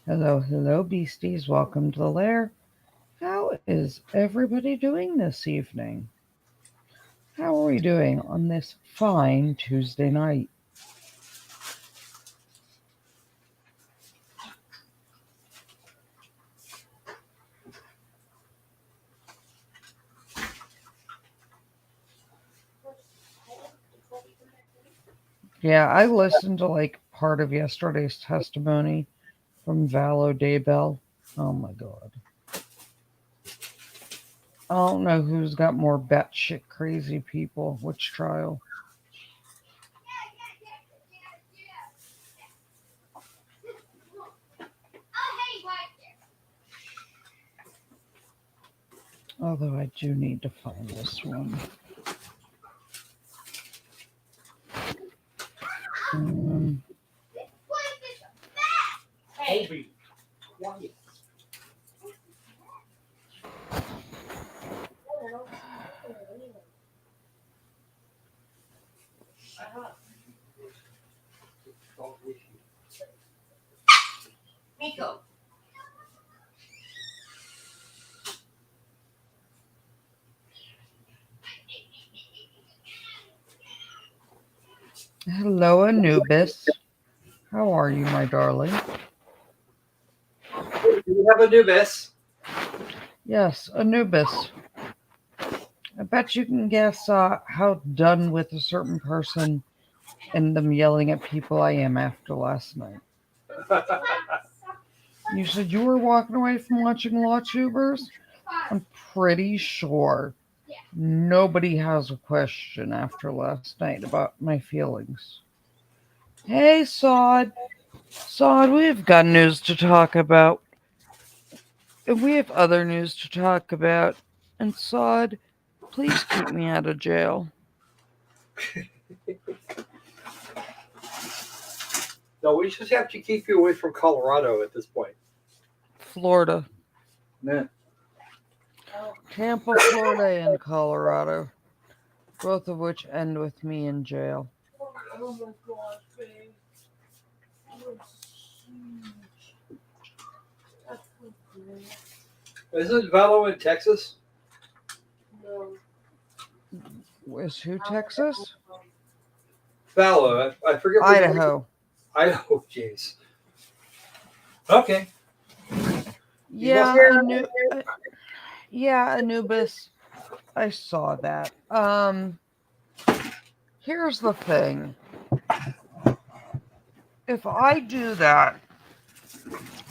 Hello, hello, beasties. Welcome to the lair. How is everybody doing this evening? How are we doing on this fine Tuesday night? Yeah, I listened to like part of yesterday's testimony from Valo Daybell. Oh my god. I don't know who's got more batshit crazy people. Which trial? Although I do need to find this one. Um, Obi, quiet. Nico. hello, Anubis. How are you, my darling? Do you have a new miss? Yes, Anubis. I bet you can guess how done with a certain person and them yelling at people I am after last night. You said you were walking away from watching Law Tubers? I'm pretty sure nobody has a question after last night about my feelings. Hey, Sod. Sod, we've got news to talk about. And we have other news to talk about. And Sod, please keep me out of jail. No, we just have to keep you away from Colorado at this point. Florida. Yeah. Tampa, Florida, and Colorado. Both of which end with me in jail. Oh my gosh, babe. Isn't Velo in Texas? Is who Texas? Velo, I forget which one. Idaho. Idaho, jeez. Okay. Yeah, yeah, Anubis. I saw that. Here's the thing. If I do that,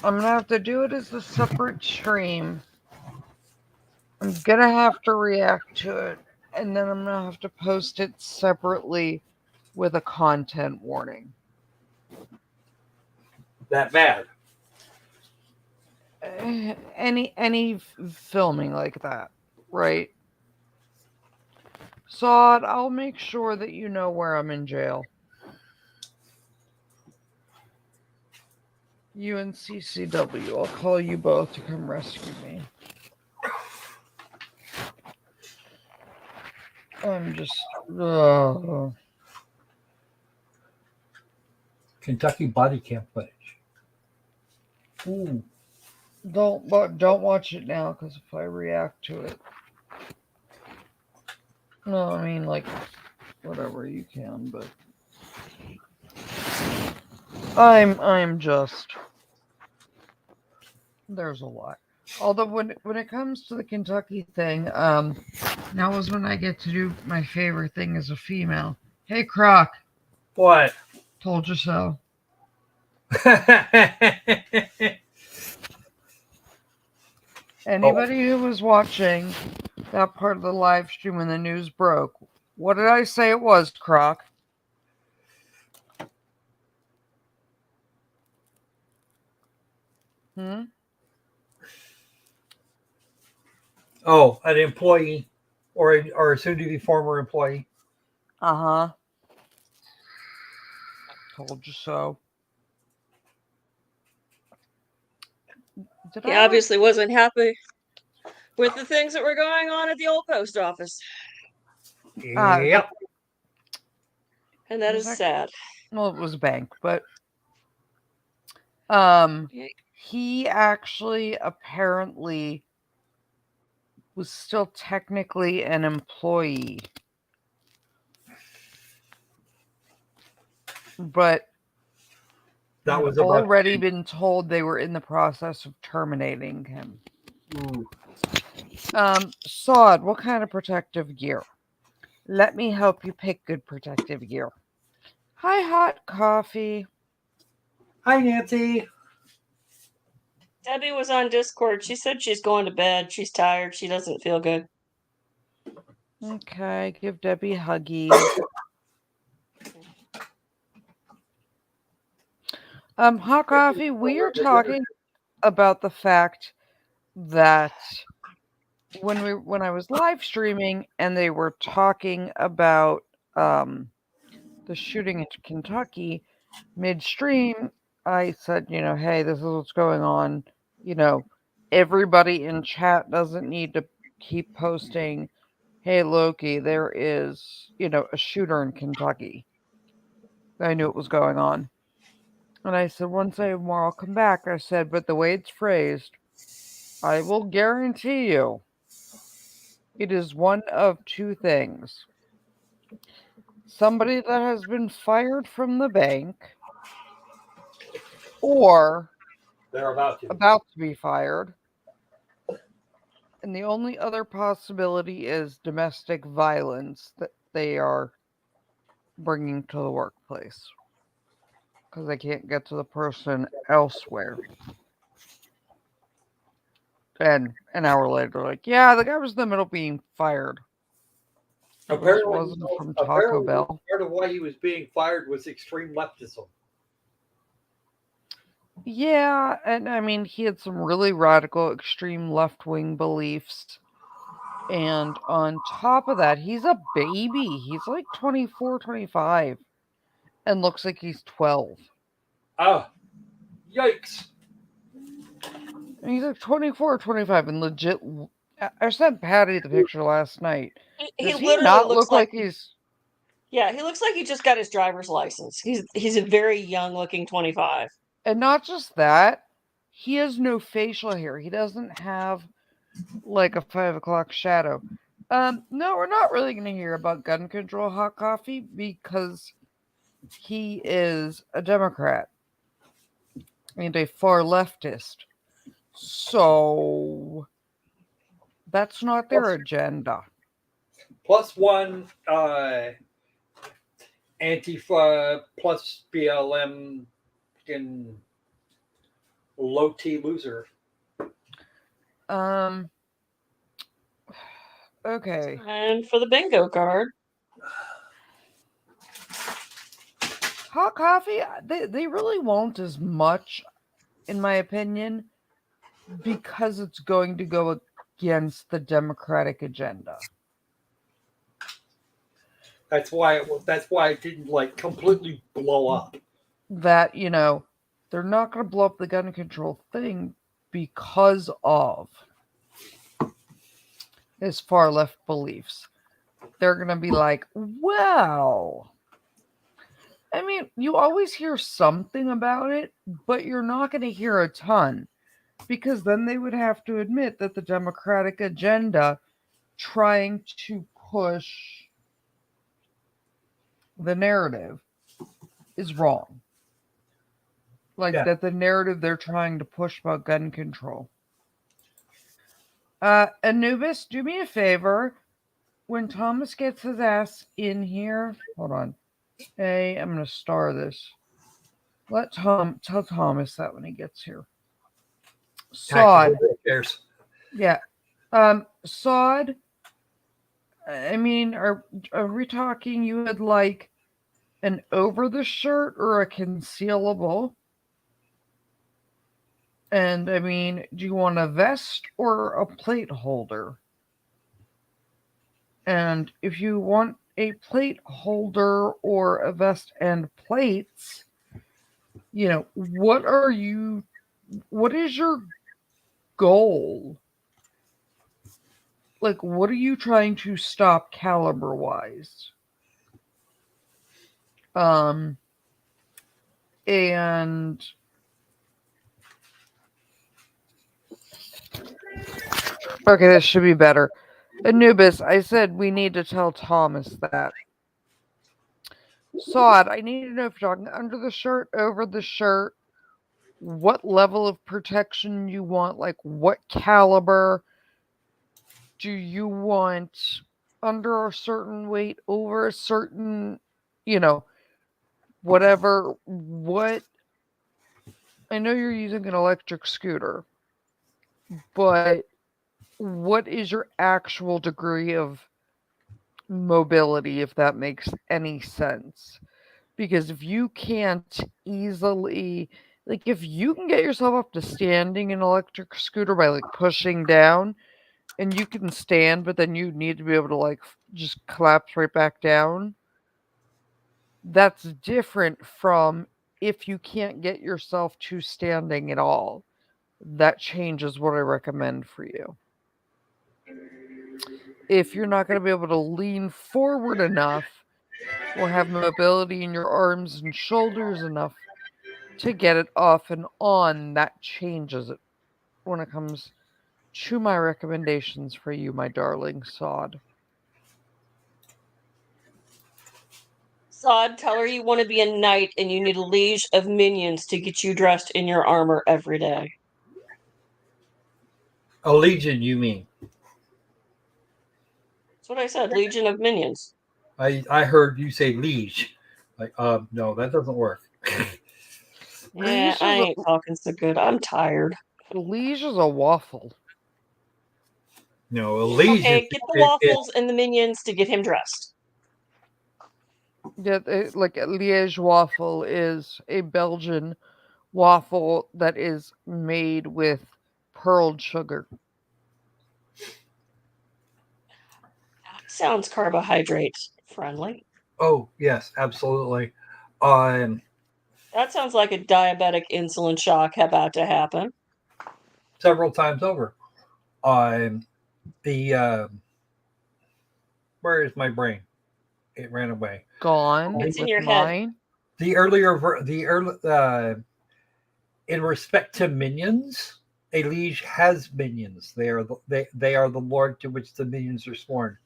I'm gonna have to do it as a separate stream. I'm gonna have to react to it, and then I'm gonna have to post it separately with a content warning. That bad. Any filming like that, right? Sod, I'll make sure that you know where I'm in jail. You and CCW, I'll call you both to come rescue me. I'm just. Kentucky body cam footage. Ooh. Don't watch it now, because if I react to it, no, I mean like whatever you can, but I'm just there's a lot. Although when it comes to the Kentucky thing, now is when I get to do my favorite thing as a female. Hey Croc, What? told you so. Anybody who was watching that part of the live stream when the news broke, what did I say it was, Croc? Hmm? Oh, an employee or a soon-to-be former employee. Uh-huh. Told you so. Did He I ever? obviously wasn't happy with the things that were going on at the old post office. Yep. And that is sad. Well, it was a bank, but Yeah. he actually apparently was still technically an employee, but That had was about already been told they were in the process of terminating him. Ooh. Sod, what kind of protective gear? Let me help you pick good protective gear. Hi, hot coffee. Hi, Nancy. Debbie was on Discord. She said she's going to bed. She's tired. She doesn't feel good. Okay, give Debbie huggies. Hot coffee, we are talking about the fact that when I was live streaming and they were talking about the shooting in Kentucky midstream, I said, hey, this is what's going on. Everybody in chat doesn't need to keep posting, hey, Loki, there is, a shooter in Kentucky. I knew it was going on. And I said, once I have more, I'll come back. I said, but the way it's phrased, I will guarantee you it is one of two things. Somebody that has been fired from the bank or They're about to. about to be fired. And the only other possibility is domestic violence that they are bringing to the workplace because they can't get to the person elsewhere. And an hour later, like, yeah, the guy was in the middle of being fired. It wasn't from Taco Bell. Part of why he was being fired was extreme leftism. Yeah, and I mean, he had some really radical, extreme left wing beliefs. And on top of that, he's a baby. He's like 24, 25, and looks like he's 12. Ah, yikes. And he's like 24 or 25 and legit. I sent Patty the picture last night. He Does he literally not looks look like he's. Yeah, he looks like he just got his driver's license. He's a very young looking 25. And not just that, he has no facial hair. He doesn't have like a 5 o'clock shadow. No, we're not really going to hear about gun control, hot coffee, because he is a Democrat and a far leftist. So that's not their agenda. Plus one Antifa plus BLM in low T loser. Okay. And for the bingo card. Hot coffee, they really won't as much, in my opinion, because it's going to go against the Democratic agenda. That's why it didn't like completely blow up. That, they're not going to blow up the gun control thing because of his far left beliefs. They're going to be like, well, I mean, you always hear something about it, but you're not going to hear a ton because then they would have to admit that the Democratic agenda trying to push the narrative is wrong. Like that the narrative they're trying to push about gun control. Anubis, do me a favor. When Thomas gets his ass in here, hold on. Hey, I'm gonna star this. Tell Thomas that when he gets here. Sod. Yeah. Sod. I mean, are we talking you had like an over the shirt or a concealable? And I mean, do you want a vest or a plate holder? And if you want a plate holder or a vest and plates, what is your goal? Like, what are you trying to stop caliber wise? And Okay, this should be better. Anubis, I said we need to tell Thomas that. Sod, I need to know if you're talking under the shirt, over the shirt, what level of protection you want, like what caliber. Do you want under a certain weight, over a certain, you know, whatever? What? I know you're using an electric scooter, but what is your actual degree of mobility, if that makes any sense? Because if you can't easily, like, if you can get yourself up to standing an electric scooter by like pushing down, and you can stand, but then you need to be able to like just collapse right back down. That's different from if you can't get yourself to standing at all. That changes what I recommend for you. If you're not going to be able to lean forward enough or have mobility in your arms and shoulders enough to get it off and on, that changes it when it comes to my recommendations for you, my darling sod. Sod, tell her you want to be a knight and you need a liege of minions to get you dressed in your armor every day. A legion, you mean? That's what I said, legion of minions. I heard you say liege. Like, no, that doesn't work. Yeah, I ain't talking so good. I'm tired. Liege is a waffle. No, a legion. Okay, get the waffles and the minions to get him dressed. Yeah, like a Liège waffle is a Belgian waffle that is made with pearled sugar. Sounds carbohydrate friendly. Oh yes, absolutely. That sounds like a diabetic insulin shock about to happen. Several times over. The where is my brain? It ran away. Gone It's in with your head. mine. The early in respect to minions, a liege has minions. They are the lord to which the minions are sworn.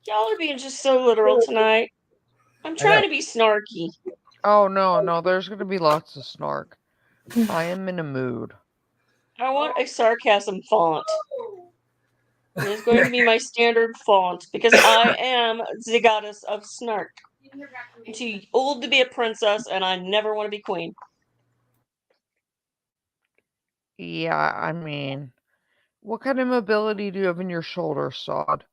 Y'all are being just so literal tonight. I'm trying to be snarky. Oh no, there's gonna be lots of snark. I am in a mood. I want a sarcasm font. It is going to be my standard font because I am the goddess of snark. I'm too old to be a princess and I never want to be queen. Yeah, I mean, what kind of mobility do you have in your shoulder, Sod?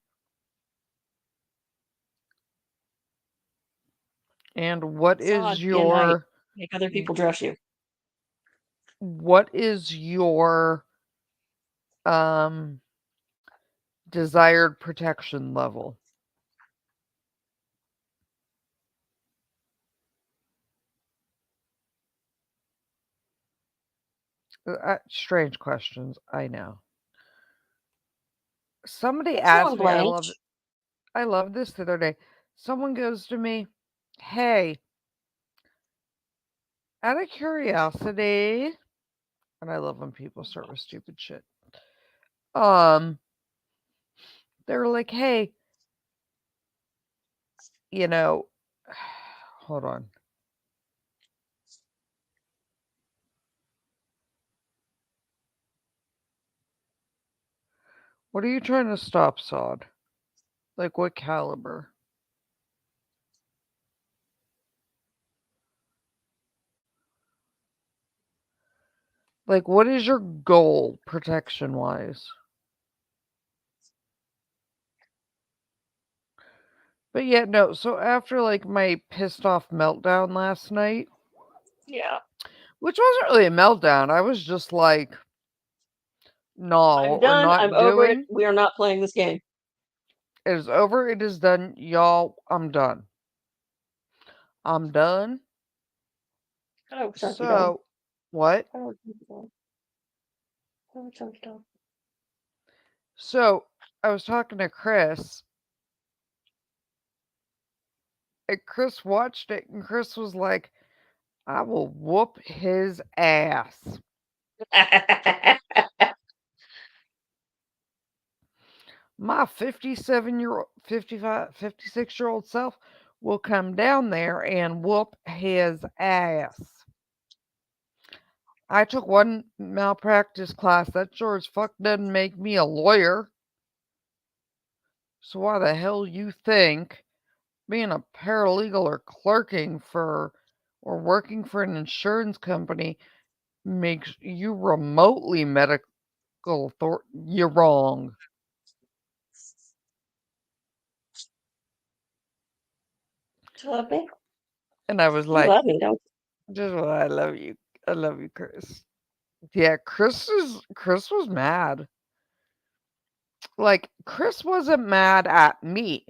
And what Sod, is be a knight. your Make other people dress you. um desired protection level? Strange questions, I know. Somebody It's asked long me, blanche. I love this the other day. Someone goes to me, "Hey, out of curiosity," and I love when people start with stupid shit. Um, they were like, "Hey, you know, hold on. What are you trying to stop, Sod? Like, what caliber?" Like, what is your goal protection wise? But yeah, no. So after like my pissed off meltdown last night, Yeah. which wasn't really a meltdown, I was just like, no, I'm what we're done. not I'm over it. doing We are not playing this game. is over. It is done, y'all. I'm done. I'm done. Hello, chunky dog. So, what? Hello, chunky dog. Hello, chunky dog. So I was talking to Chris, and Chris watched it, and Chris was like, "I will whoop his ass." my 57-year-old, 55, 56-year-old self will come down there and whoop his ass. I took one malpractice class. That sure as fuck doesn't make me a lawyer. So why the hell you think being a paralegal or clerking for or working for an insurance company makes you remotely medical authority? You're wrong. Do you love me? And I was You like, love me, don't just what I love you. I love you, Chris. Yeah, Chris was mad. Like Chris wasn't mad at me.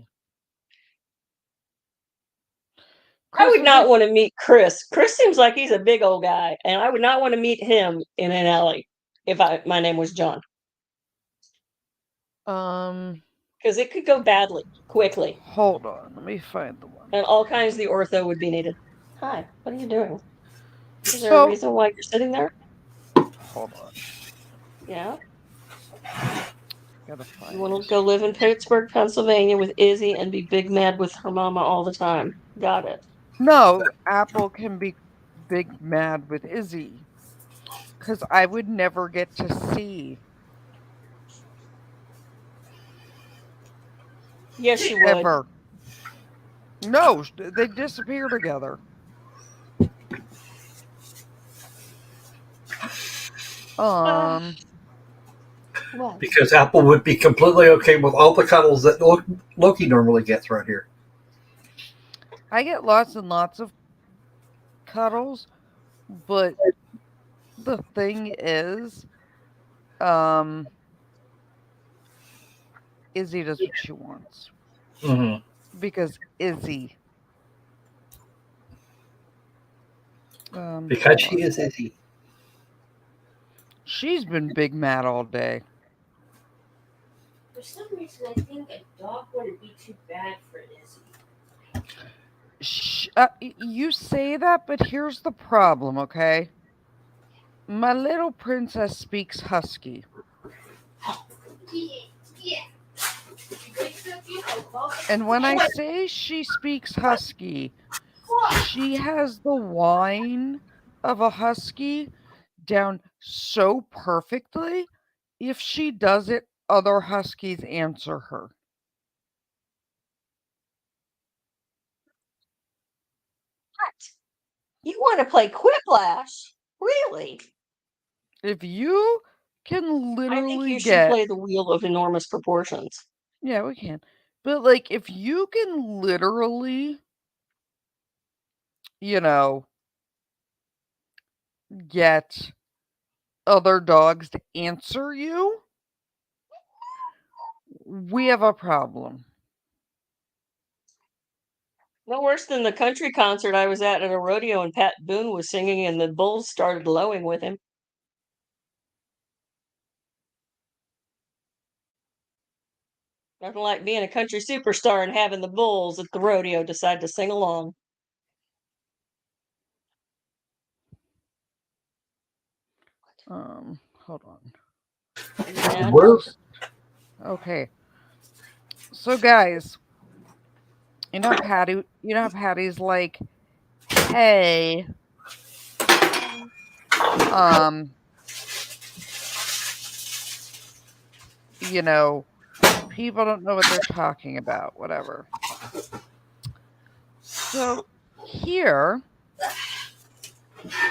I Chris would was not like, want to meet Chris. Chris seems like he's a big old guy, and I would not want to meet him in an alley if my name was John, um, because it could go badly quickly, hold on, let me find the one. and all kinds of the ortho would be needed. Hi, what are you doing? Is there a So reason why you're sitting there? hold on, Yeah, gotta you find want to this. go live in Pittsburgh, Pennsylvania with Izzy and be big mad with her mama all the time. Got it. No, Apple can be big mad with Izzy because I would never get to see Yes, you would. ever. No, they disappear together. Uh, Um, what? Because Apple would be completely okay with all the cuddles that Loki normally gets right here. I get lots and lots of cuddles, but the thing is, um, Izzy does what she wants Mm-hmm. because Izzy. Because Hold she on. is Izzy. She's been big mad all day. For some reason, I think a dog wouldn't be too bad for Izzy. You say that, but here's the problem, okay? My little princess speaks husky. Yeah. And when I say she speaks husky, she has the whine of a husky down so perfectly. If she does it, other huskies answer her. What? You want to play Quiplash? Really? If you can I think literally you should get, play the Wheel of Enormous Proportions. yeah, we can. But like, if you can literally, you know, get other dogs to answer you, we have a problem. No worse than the country concert I was at a rodeo and Pat Boone was singing and the bulls started lowing with him. Nothing like being a country superstar and having the bulls at the rodeo decide to sing along. Hold on. Are you mad? We're Okay. So guys, Patty's like, hey, um, you know, people don't know what they're talking about, whatever. So here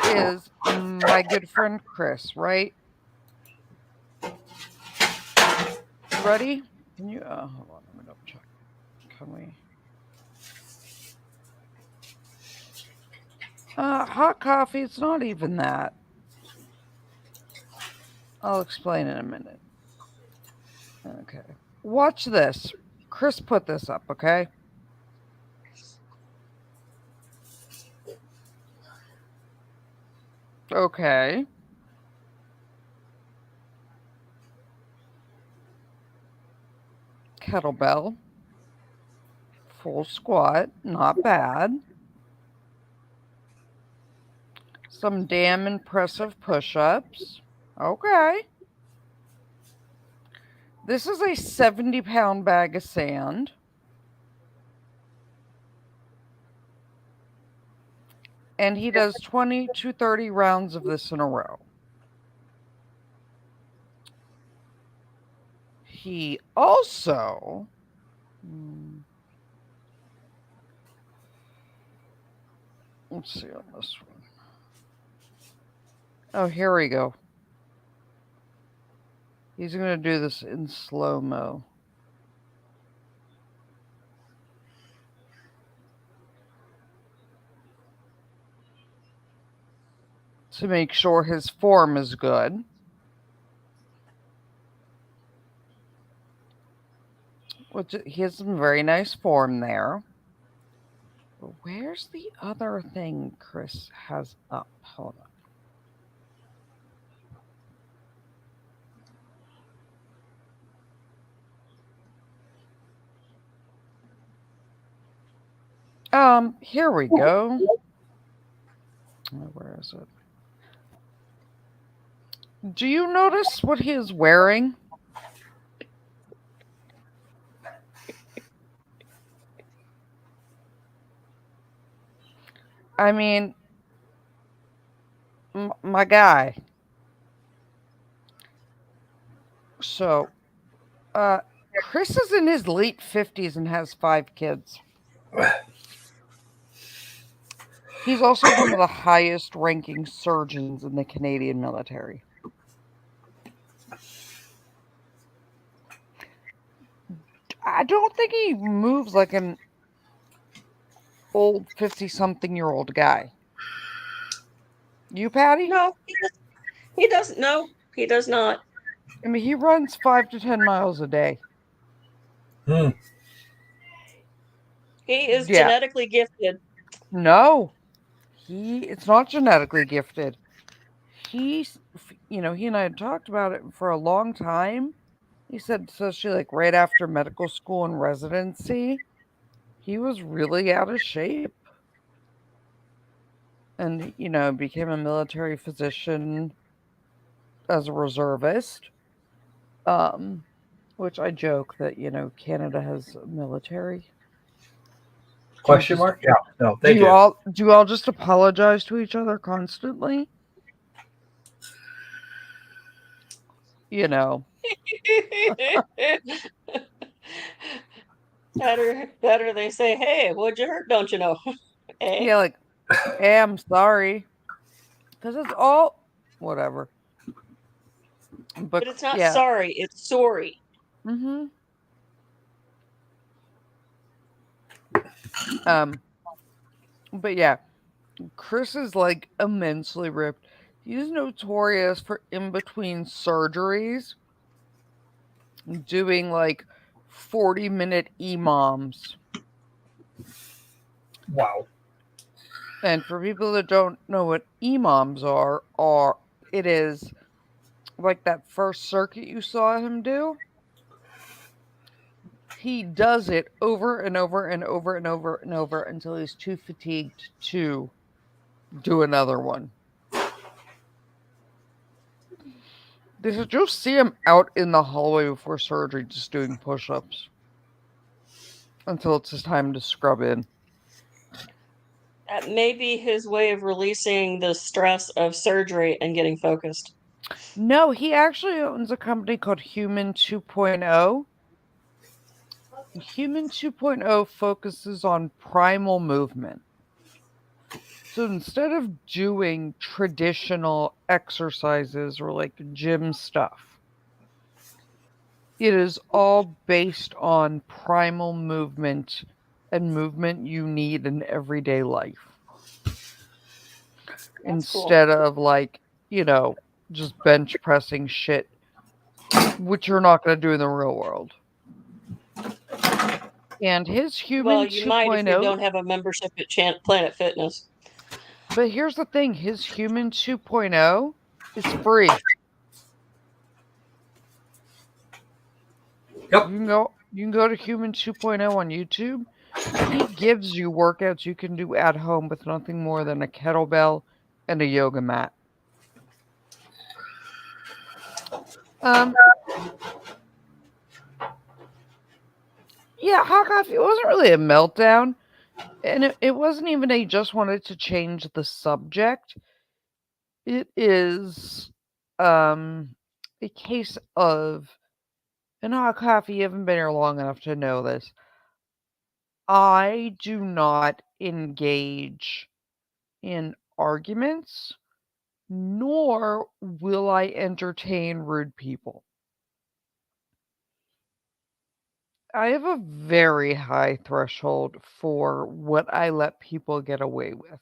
is my good friend Chris, right? Ready? Can you hold on, let me double check. Can we hot coffee, it's not even that. I'll explain in a minute. Okay. Watch this. Chris put this up, okay? Okay. Kettlebell. Full squat. Not bad. Some damn impressive push ups. Okay. This is a 70-pound bag of sand. And he does 20 to 30 rounds of this in a row. He also... Let's see on this one. Oh, here we go. He's going to do this in slow-mo. To make sure his form is good. Which he has some very nice form there. But where's the other thing Chris has up? Hold on. Here we go. Where is it? Do you notice what he is wearing? I mean, my guy. So, Chris is in his late 50s and has 5 kids. He's also one of the highest ranking surgeons in the Canadian military. I don't think he moves like an old 50-something-year-old guy. You, Patty? No, he doesn't. No, he does not. I mean, he runs 5 to 10 miles a day. Hmm. He is genetically gifted. No, it's not genetically gifted. He's, he and I had talked about it for a long time. He said, especially like right after medical school and residency, he was really out of shape. And, became a military physician as a reservist. Which I joke that, Canada has military. Question mark? Yeah, no, they do. Do you all just apologize to each other constantly? Better they say, hey, what'd you hurt, don't you know? Eh? Yeah, like, hey, I'm sorry. Because it's all whatever. But it's not sorry, it's sorry. Mm-hmm. But yeah, Chris is like immensely ripped. He's notorious for in between surgeries doing like 40-minute EMOMs. Wow. And for people that don't know what EMOMs are it is like that first circuit you saw him do. He does it over and over and over and over and over until he's too fatigued to do another one. Did you see him out in the hallway before surgery just doing push-ups? Until it's his time to scrub in. That may be his way of releasing the stress of surgery and getting focused. No, he actually owns a company called Human 2.0. Human 2.0 focuses on primal movement. So instead of doing traditional exercises or like gym stuff, it is all based on primal movement and movement you need in everyday life. Instead of like, just bench pressing shit, which you're not going to do in the real world. And his Human 2.0... Well, you might if you don't have a membership at Planet Fitness. But here's the thing, his Human 2.0 is free. Yep. You can go to Human 2.0 on YouTube. He gives you workouts you can do at home with nothing more than a kettlebell and a yoga mat. Yeah, hot coffee. It wasn't really a meltdown. And it wasn't even a just wanted to change the subject. It is a case of, and hot coffee, you haven't been here long enough to know this. I do not engage in arguments, nor will I entertain rude people. I have a very high threshold for what I let people get away with.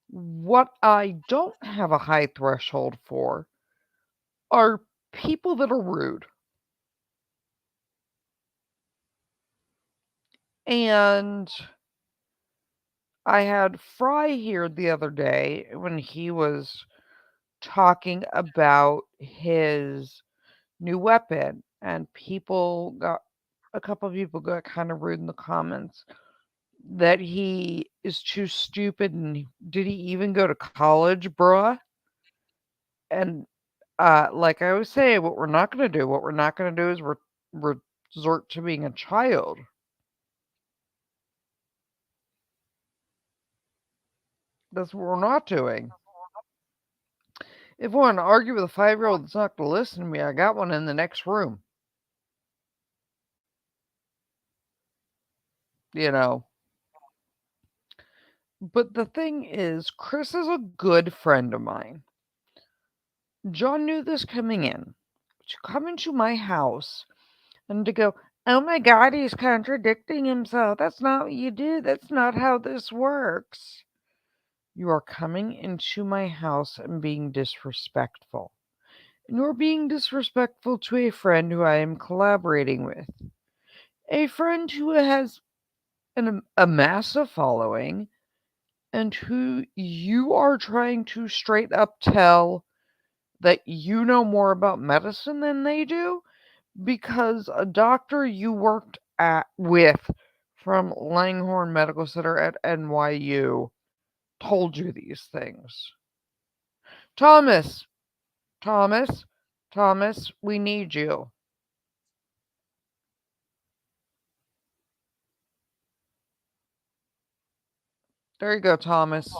What I don't have a high threshold for are people that are rude. And I had Fry here the other day when he was talking about his new weapon, and a couple of people got kind of rude in the comments that he is too stupid and did he even go to college, bruh? And like I was saying, what we're not going to do is resort to being a child. That's what we're not doing. If I want to argue with a 5-year-old that's not going to listen to me, I got one in the next room. You know. But the thing is, Chris is a good friend of mine. John knew this coming in. To come into my house and to go, oh my God, he's contradicting himself. That's not what you do. That's not how this works. You are coming into my house and being disrespectful. And you're being disrespectful to a friend who I am collaborating with. A friend who has a massive following and who you are trying to straight up tell that you know more about medicine than they do because a doctor you worked with from Langhorne Medical Center at NYU told you these things. Thomas, Thomas, Thomas, we need you. There you go, Thomas.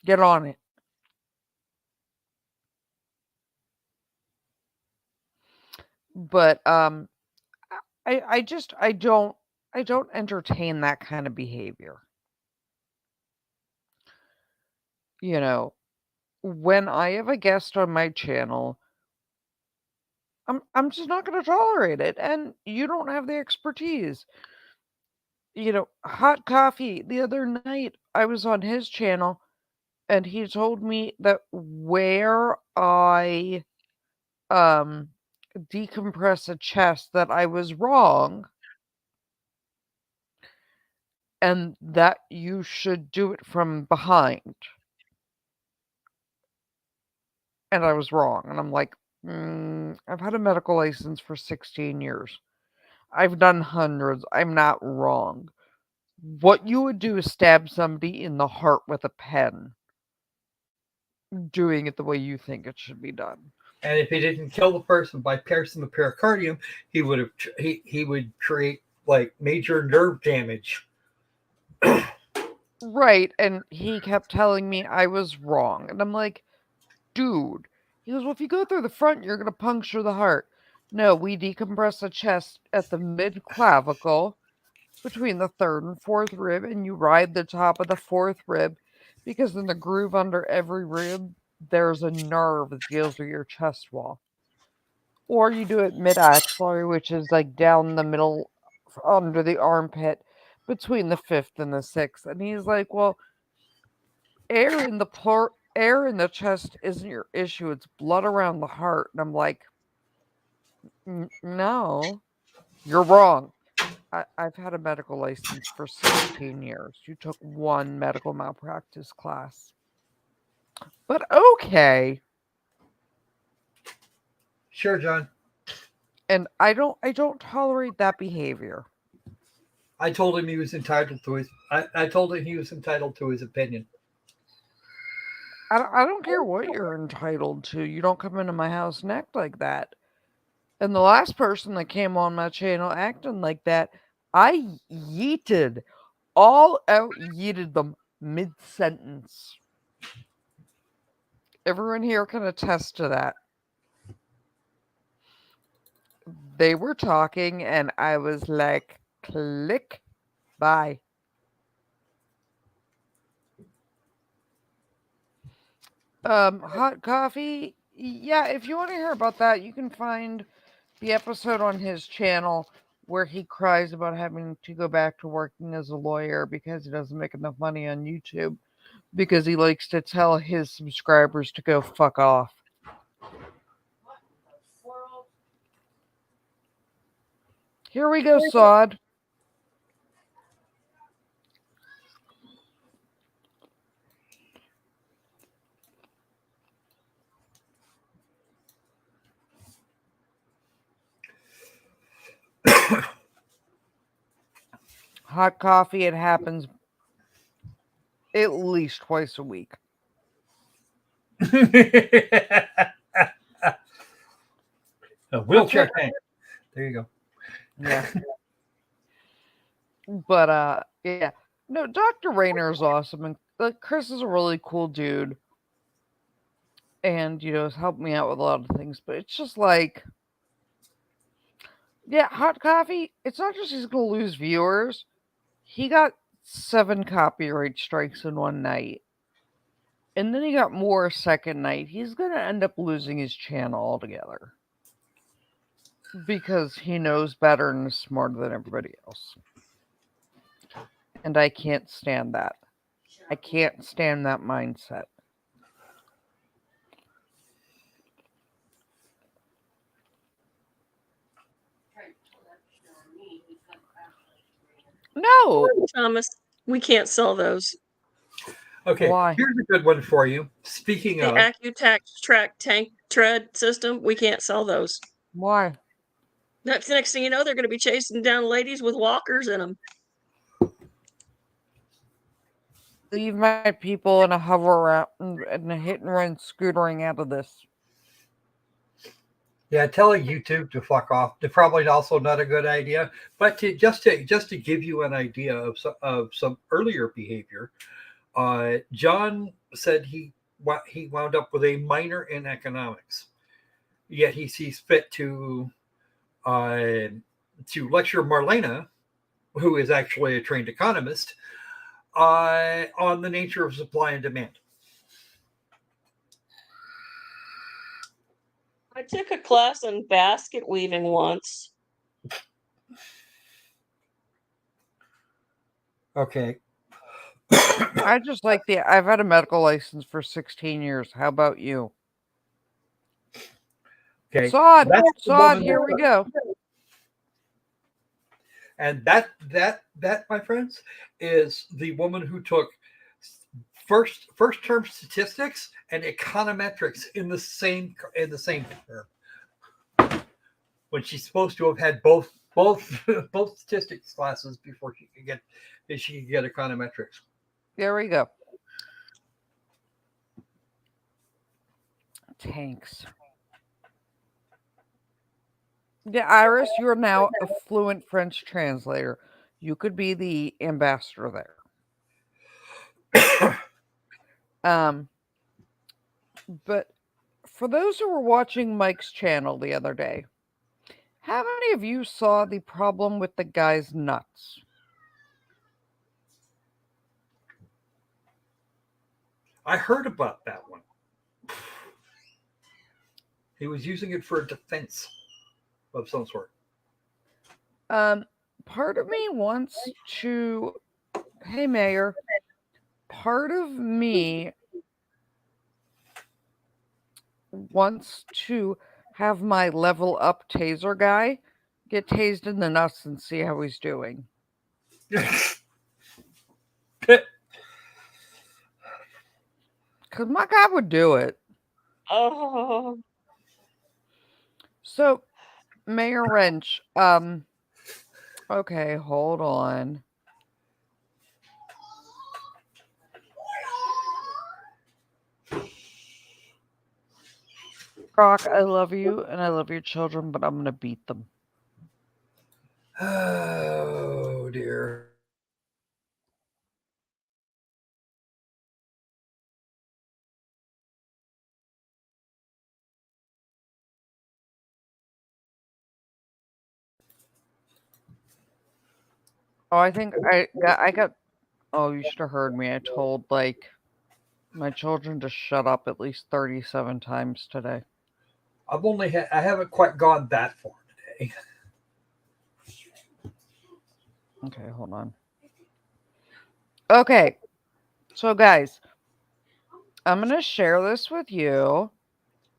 Get on it. But I don't entertain that kind of behavior. You know, when I have a guest on my channel, I'm just not going to tolerate it, and you don't have the expertise. You know, hot coffee. The other night, I was on his channel, and he told me that where I decompress a chest, that I was wrong, and that you should do it from behind. And I was wrong. And I'm like, I've had a medical license for 16 years. I've done hundreds. I'm not wrong. What you would do is stab somebody in the heart with a pen, doing it the way you think it should be done. And if he didn't kill the person by piercing the pericardium, he would create like major nerve damage. Right, and he kept telling me I was wrong. And I'm like, dude. He goes, well, if you go through the front, you're going to puncture the heart. No, we decompress the chest at the mid-clavicle between the 3rd and 4th rib, and you ride the top of the 4th rib because in the groove under every rib, there's a nerve that deals with your chest wall. Or you do it mid-axillary, which is like down the middle under the armpit between the 5th and the 6th. And he's like, well, air in the chest isn't your issue. It's blood around the heart. And I'm like, no, you're wrong. I've had a medical license for 16 years. You took one medical malpractice class. But okay. Sure, John. And I don't tolerate that behavior. I told him he was entitled to his. I told him he was entitled to his opinion. I don't care what you're entitled to. You don't come into my house and act like that. And the last person that came on my channel acting like that, I yeeted, all out yeeted them mid sentence. Everyone here can attest to that. They were talking, and I was like, click, bye. Hot coffee. Yeah, if you want to hear about that, you can find the episode on his channel where he cries about having to go back to working as a lawyer because he doesn't make enough money on YouTube because he likes to tell his subscribers to go fuck off. Here we go, Sod. Hot coffee, it happens at least twice a week. A wheelchair tank. There you go. Yeah. But yeah. No, Dr. Rayner is awesome, and Chris is a really cool dude. And has helped me out with a lot of things, but it's just like, yeah, hot coffee, it's not just he's gonna lose viewers. He got 7 copyright strikes in one night. And then he got more a second night. He's gonna end up losing his channel altogether. Because he knows better and is smarter than everybody else. And I can't stand that. I can't stand that mindset. No! Thomas, we can't sell those. Okay, Why? here's a good one for you. Speaking The of, Accutac track tank tread system, we can't sell those. Why? That's the next thing you know, they're going to be chasing down ladies with walkers in them. Leave my people in a hover around and a hit and run scootering out of this. yeah, telling YouTube to fuck off, they're probably also not a good idea. But just to give you an idea of some earlier behavior, John said he wound up with a minor in economics, yet he sees fit to lecture Marlena, who is actually a trained economist, on the nature of supply and demand. I took a class on basket weaving once. Okay. I just like I've had a medical license for 16 years. How about you? Okay. Sod, Sod, here we go. And that, my friends, is the woman who took first term statistics and econometrics in the same term, when she's supposed to have had both statistics classes before she could get econometrics. There we go. Tanks. Yeah, Iris, you're now a fluent French translator. You could be the ambassador there. But for those who were watching Mike's channel the other day, how many of you saw the problem with the guy's nuts? I heard about that one. He was using it for a defense of some sort. Part of me wants to... Hey, Mayor. Part of me wants to have my level up taser guy get tased in the nuts and see how he's doing. Because my guy would do it. Oh. So, Mayor Wrench, okay, hold on. Brock, I love you and I love your children, but I'm going to beat them. Oh dear. Oh, I think I got. Oh, you should have heard me. I told like my children to shut up at least 37 times today. I haven't quite gone that far today. Okay, hold on. Okay, so guys, I'm going to share this with you.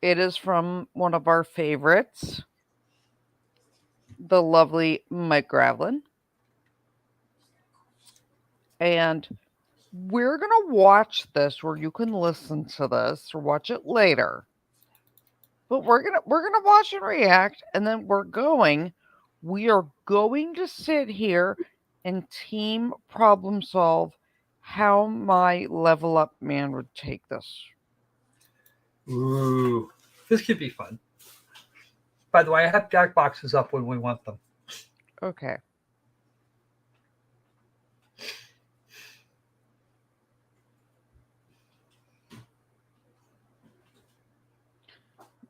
It is from one of our favorites, the lovely Mike Gravlin. And we're going to watch this, or you can listen to this or watch it later. But we're going to watch and react, and then we are going to sit here and team problem solve how my level up man would take this. Ooh, this could be fun. By the way, I have jack boxes up when we want them. Okay.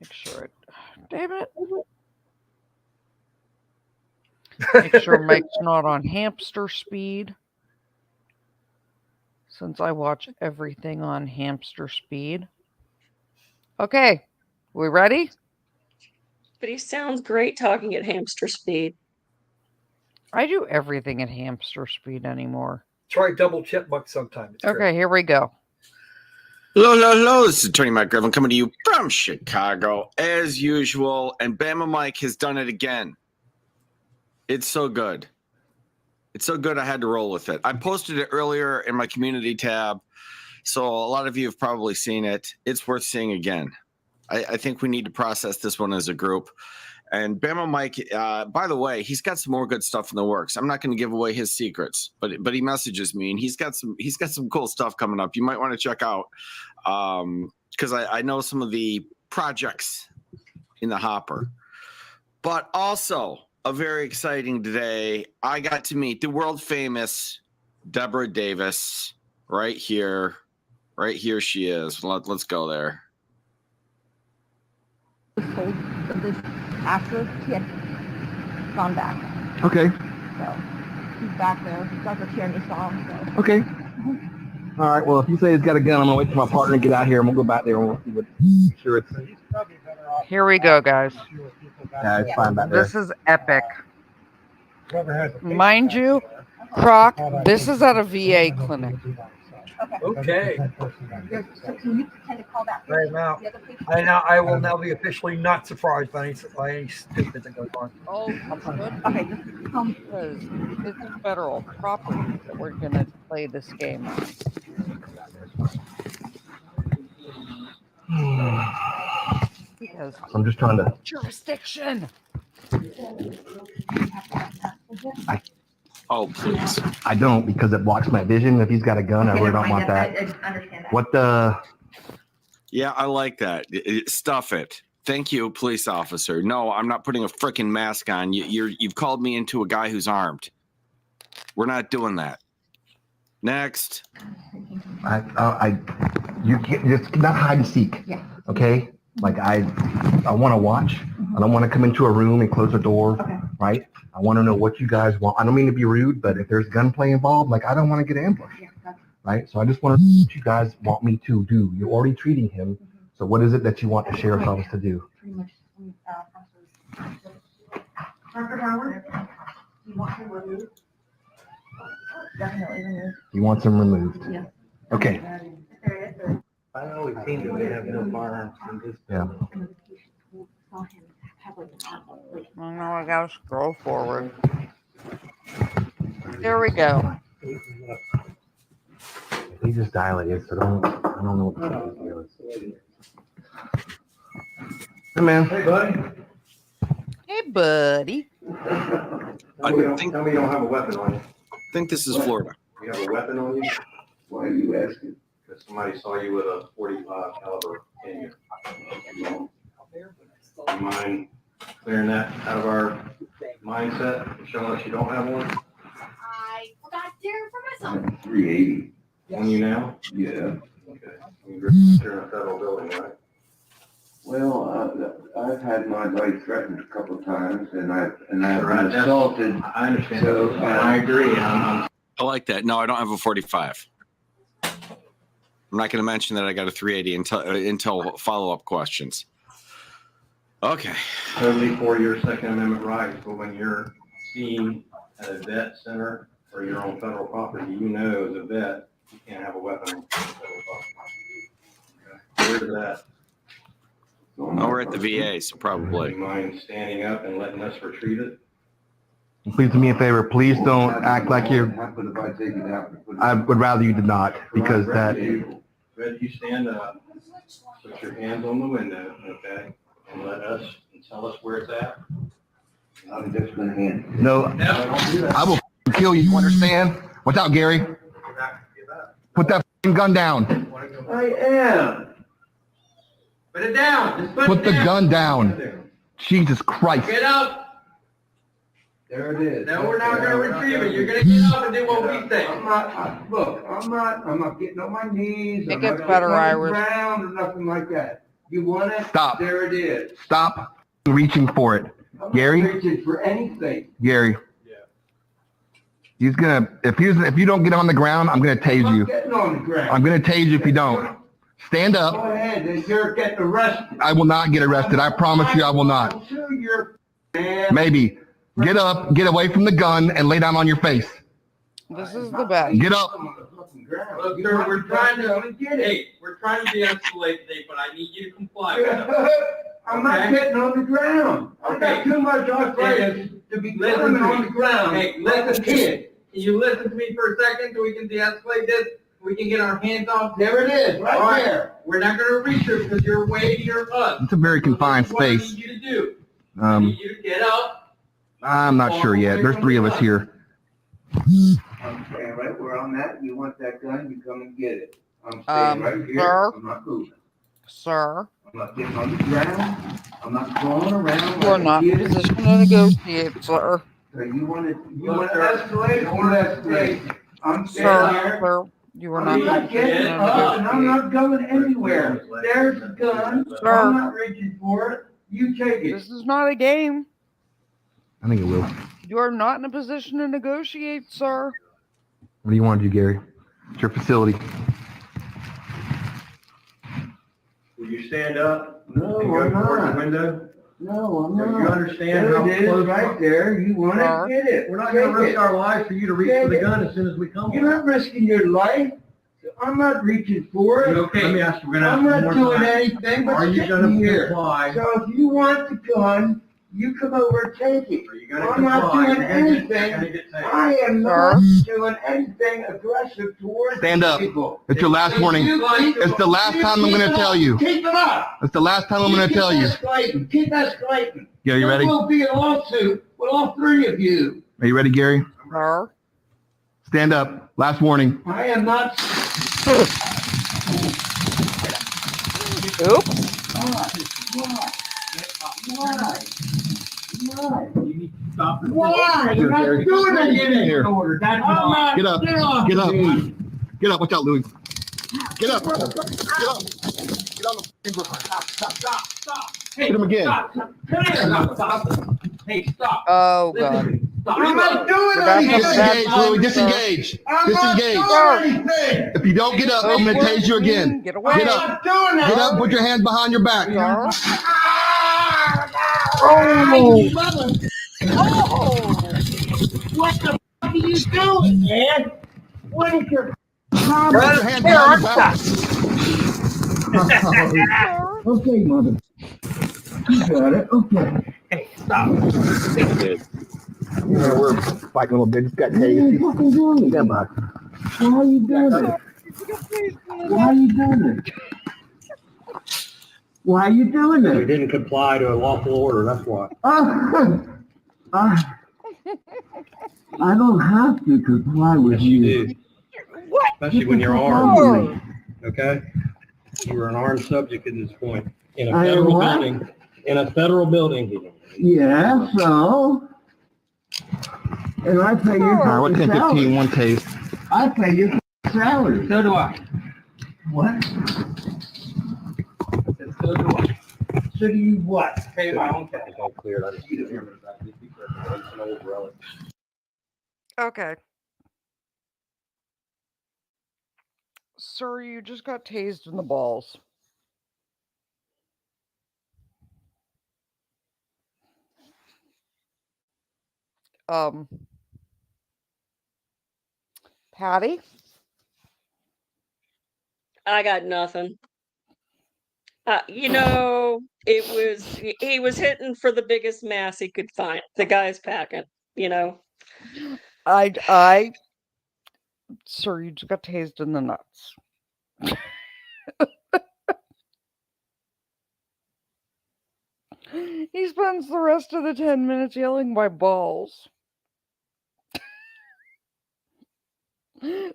Make sure it. Damn it. Make sure Mike's not on hamster speed. Since I watch everything on hamster speed. Okay. We ready? But he sounds great talking at hamster speed. I do everything at hamster speed anymore. Try double chipmunk sometime. It's Okay, great. here we go. Hello. This is Attorney Mike Griffin coming to you from Chicago, as usual. And Bama Mike has done it again. It's so good. It's so good I had to roll with it. I posted it earlier in my community tab, so a lot of you have probably seen it. It's worth seeing again. I think we need to process this one as a group. And Bama Mike, by the way, he's got some more good stuff in the works. I'm not going to give away his secrets, but he messages me and he's got some cool stuff coming up. You might want to check out because I know some of the projects in the hopper. But also a very exciting today. I got to meet the world famous Deborah Davis right here. Right here she is. Let's go there. Told this after he had gone back. Okay. So he's back there. He's got the chair and he saw him. So. Okay. All right. Well, if you say he's got a gun, I'm gonna wait for my partner to get out here, and we'll go back there and we'll see what. Sure, it's. Here we go, guys. Yeah, it's fine back there. This is epic. Mind you, Croc, this is at a VA clinic. Okay. So can you kind of call that? Right now, The other patient? I will now be officially not surprised by any stupid that goes on. Oh, that's good. Okay, just tell me. Because it's federal property that we're going to play this game on. Because I'm just trying to. jurisdiction. Oh, please. I don't because it blocks my vision. If he's got a gun, I really don't want that. I understand that. What the? Yeah, I like that. Stuff it. Thank you, police officer. No, I'm not putting a freaking mask on. You've called me into a guy who's armed. We're not doing that. Next. You can't. It's not hide and seek. Yeah. Okay. Like I want to watch. I don't want to come into a room and close the door. Okay. Right. I want to know what you guys want. I don't mean to be rude, but if there's gunplay involved, like I don't want to get ambushed. Yeah, that's Right. So I just want to know what you guys want me to do. You're already treating him. So what is it that you want the sheriff's office to do? pretty much. Dr. Howard, you want him removed? Definitely removed. You want them removed? Yeah. Okay. I always seem to have no firearms in this. Yeah. Oh no, I gotta scroll forward. There we go. He just dilated, so I don't know what the deal is. Hey man. Hey, buddy. Hey, buddy. Tell me you don't have a weapon on you. think this is Florida. You have a weapon on you? Why are you asking? Because somebody saw you with a .45 caliber in you. mind clearing that out of our mindset and showing us you don't have one? I forgot there for myself. 380. On you now? Yeah. Okay. You're in a federal building, right? Well, I've had my life threatened a couple of times, and I've Right, been assaulted. I understand. So, And I agree. I'm I like that. No, I don't have a 45. I'm not going to mention that I got a 380 until follow-up questions. Okay. totally for your Second Amendment rights, but when you're seen at a vet center or you're on federal property, you know as a vet, you can't have a weapon on federal property. Okay. Where's that? Oh, we're at the VA, so Do probably. you mind standing up and letting us retrieve it? Please do me a favor. Please don't act like you're. Happen if I take it out and put it I would rather you did not, because that. Fred, you stand up, put your hands on the window, okay, and let us, and tell us where it's at. I'm just gonna hand it. No, No, don't do that. I will kill you. You understand? Watch out, Gary. Get back. Put that gun down. I am. Put it down. Just Put it the down. gun down. Jesus Christ. Get up. There it is. No, we're not gonna retrieve it. You're gonna get up and do what we say. I'm not getting on my knees. It I'm gets not better, getting on the Irish. ground or nothing like that. You want it? Stop. There it is. Stop reaching for it. I'm not Gary? reaching for anything. Gary. Yeah. He's gonna, if you don't get on the ground, I'm gonna tase I'm you. not getting on the ground. I'm gonna tase you if you don't. Stand Go up. ahead, and you're getting arrested. I will not get arrested. I promise you I will not. I'm sure you're, man. Maybe. Get up, get away from the gun, and lay down on your face. This is the best. Get up. Look, sir, we're trying to, hey, we're trying to de-escalate today, but I need you to comply with us. I'm not Okay. getting on the ground. I got Okay. too much arthritis to be Listen climbing to me. on the ground Hey, like a listen to me. kid. Can you listen to me for a second so we can de-escalate this? We can get our hands off. There it is, All right right. there. We're not gonna reach her because you're way near us. It's a very confined This is what I space. need you to do. I need you to get up. I'm not sure yet. There's 3 of us here. I'm staying right where I'm at. You want that gun, you come and get it. I'm staying right here. sir? I'm not moving. Sir, I'm not getting on the ground. I'm not crawling around. you are like a not in kid. position to negotiate, sir. So you want to Look, sir. escalate or escalate? I'm Sir, staying here. sir, you are I'm not in not position getting to up and I'm negotiate. not going anywhere. There's the gun. Sir. I'm not reaching for it. You take it. This is not a game. I think it will. You are not in a position to negotiate, sir. What do you want to do, Gary? It's your facility. Will you stand up No, and go I'm toward the not. window? No, I'm Do you not. understand There how it is, close? right there. You want Sir. it, get it. We're not gonna Take risk it. our lives for you to reach for the gun as soon as we come. You're not risking your life. I'm not reaching for it. Okay, let me ask you, we're gonna I'm ask not one more doing time. anything Are but you sitting gonna here. comply? So if you want the gun, you come over and take it. Are you gonna I'm not comply? doing You're gonna get- anything. you're gonna get taken. I am Sir. not doing anything aggressive towards Stand up. people. It's your last warning. It's the last time I'm going to tell you. Keep it up. It's the last time I'm going to tell you. Keep escalating. Yeah, you ready? There will be a lawsuit with all 3 of you. Are you ready, Gary? Sir, Stand up. Last warning. I am not. oops. Why? You're not doing anything. Here. Order. That's not. Get up. Get off Get up. me. Get up. Watch out, Louis. Get up. Get up. Get on the f***ing ground. Stop. Hit him again. Stop. Come here. Stop. Hey, stop. Oh, God. Stop. I'm not doing We're back anything. to that Disengage, time, Louis. sir. Disengage. I'm not Disengage. doing anything. If you don't get up, I'm going to tase you again. Get away. Get I'm up. not doing that. Get up. Put your hands behind your back. Sir. Oh, Oh. what the fuck are you doing, man? What is your problem? Put your hands behind your back. Okay, mother. You got it. Okay. Hey, stop. Yeah, we're fighting a little bit. Just got What are you tased. fucking doing? Stand by. Why are you doing it? Why are you doing it? Why are you doing You it? didn't comply to a lawful order, that's why. I don't have to comply with Yes, you you. do. Especially when you're armed, okay? You are an armed subject at this point in a I am federal what? building. In a federal building. Yeah, so. And I pay your All right, what's in 15 salary. one taste? I pay your salary. So do I. What? So do I. So do you what? Pay my own tax. It's all cleared. I just need to remember that. Just be careful. It's an old relic. Okay. Sir, you just got tased in the balls. Patty? I got nothing. He was hitting for the biggest mass he could find. The guy's packing, Sir, you just got tased in the nuts. He spends the rest of the 10 minutes yelling my balls.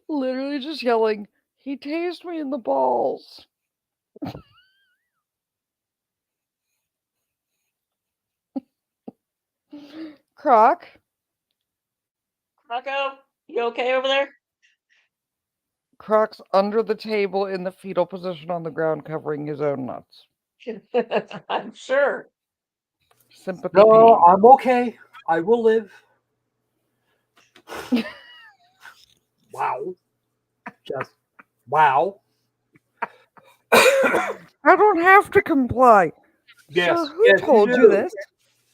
Literally just yelling, he tased me in the balls. Croc? Rocco, you okay over there? Croc's under the table in the fetal position on the ground, covering his own nuts. I'm sure. Sympathy. No, pain. I'm okay. I will live. Wow. Just wow. I don't have to comply. Yes. Sir, who yes, told do. you this?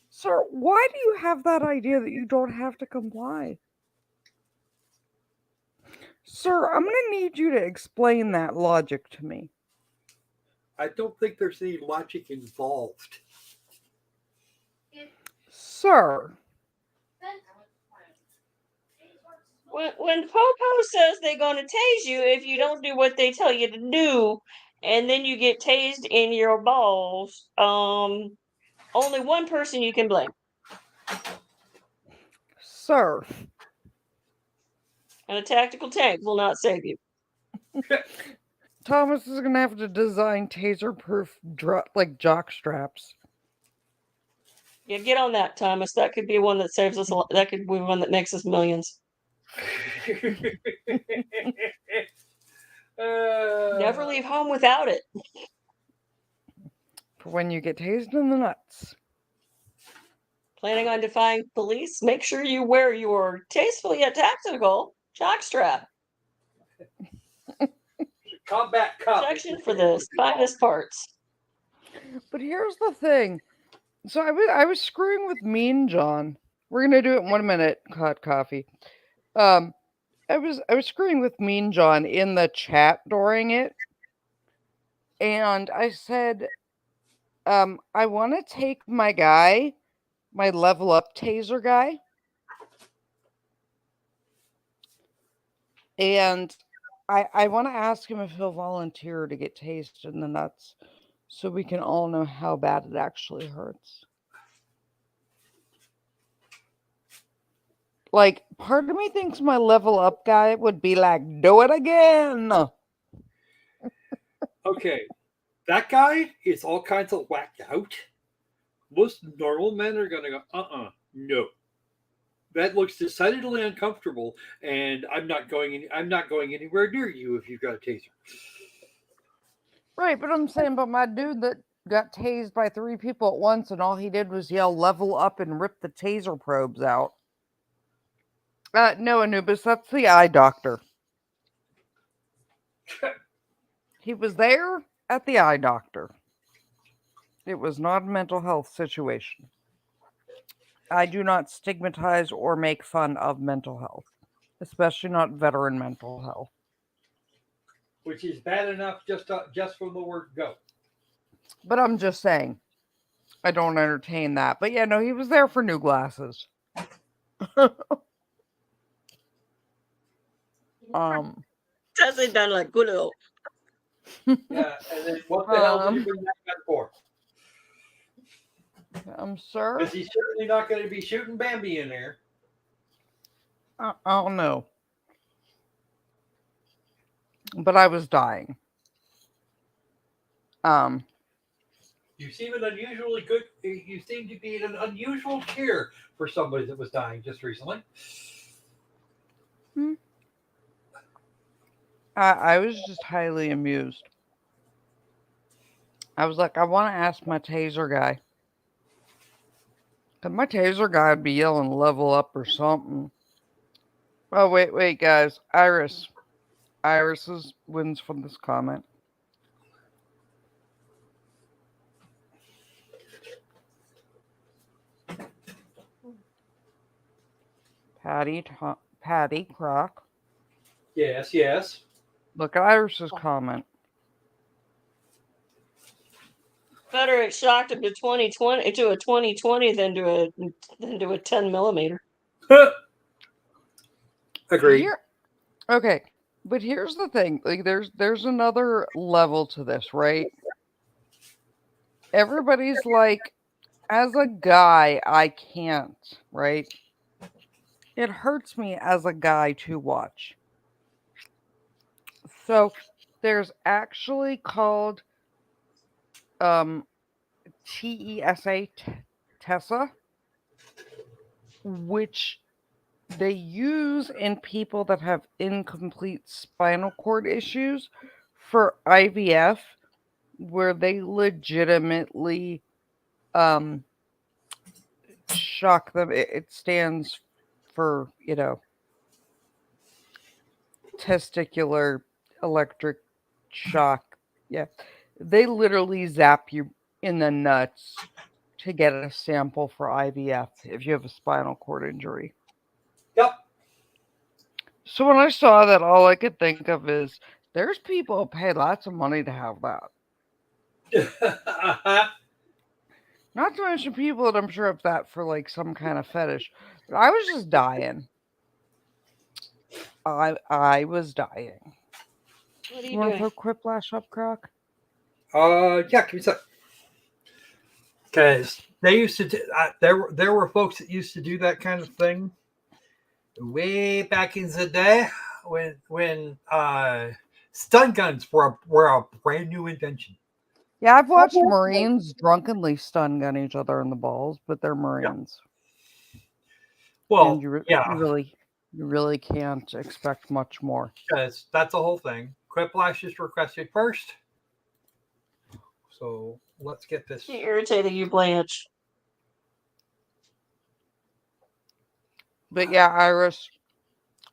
Sir, why do you have that idea that you don't have to comply? Sir, I'm going to need you to explain that logic to me. I don't think there's any logic involved. Sir. When Popo says they're going to tase you if you don't do what they tell you to do, and then you get tased in your balls, only one person you can blame. Sir. And a tactical tank will not save you. Thomas is going to have to design taser-proof jock straps. Yeah, get on that, Thomas. That could be one that saves us a lot. That could be one that makes us millions. Never leave home without it. For when you get tased in the nuts. Planning on defying police? Make sure you wear your tasteful yet tactical jockstrap. Combat cop. Section for this. Finest parts. But here's the thing. So I was screwing with Mean John. We're gonna do it in 1 minute. Hot coffee. I was screwing with Mean John in the chat during it, and I said, I want to take my guy, my level up taser guy, and I want to ask him if he'll volunteer to get tased in the nuts, so we can all know how bad it actually hurts. Like, part of me thinks my level up guy would be like, do it again. Okay, that guy is all kinds of whacked out. Most normal men are going to go, no. That looks decidedly uncomfortable, and I'm not going anywhere near you if you've got a taser. Right, but I'm saying about my dude that got tased by 3 people at once, and all he did was yell level up and rip the taser probes out. No, Anubis, that's the eye doctor. He was there at the eye doctor. It was not a mental health situation. I do not stigmatize or make fun of mental health, especially not veteran mental health. Which is bad enough just from the word go. But I'm just saying, I don't entertain that. But yeah, no, he was there for new glasses. Says it done like good old. Yeah, and then what the hell did you bring that gun for? Sir? Because he's certainly not going to be shooting Bambi in there. I don't know. But I was dying. You You seem an unusually good. You seem to be in an unusual cheer for somebody that was dying just recently. I was just highly amused. I was like, I want to ask my taser guy. Cause my taser guy would be yelling level up or something. Oh, wait, guys. Iris wins from this comment. Patty Croc. Yes. Look at Iris's comment. Better it shocked him to 2020 to a 2020 than to a 10 millimeter. Agreed. Okay, but here's the thing. Like, there's another level to this, right? Everybody's like, as a guy, I can't, right? It hurts me as a guy to watch. So there's actually called TESA, TESA, which they use in people that have incomplete spinal cord issues for IVF, where they legitimately shock them. It stands for, testicular electric shock. Yeah. They literally zap you in the nuts to get a sample for IVF if you have a spinal cord injury. Yep. So when I saw that, all I could think of is there's people who pay lots of money to have that. Not to mention people that I'm sure have that for like some kind of fetish. But I was just dying. I was dying. What are You you want to doing? throw Quiplash up, Croc? Yeah, give me a sec. Because they used to do, there were folks that used to do that kind of thing way back in the day when stun guns were a brand new invention. Yeah, I've watched Marines drunkenly stun gun each other in the balls, but they're Marines. Yeah. Well, and you really can't expect much more. Because that's the whole thing. Quiplash is requested first. So let's get this. She irritated you, Blanche. But yeah, Iris,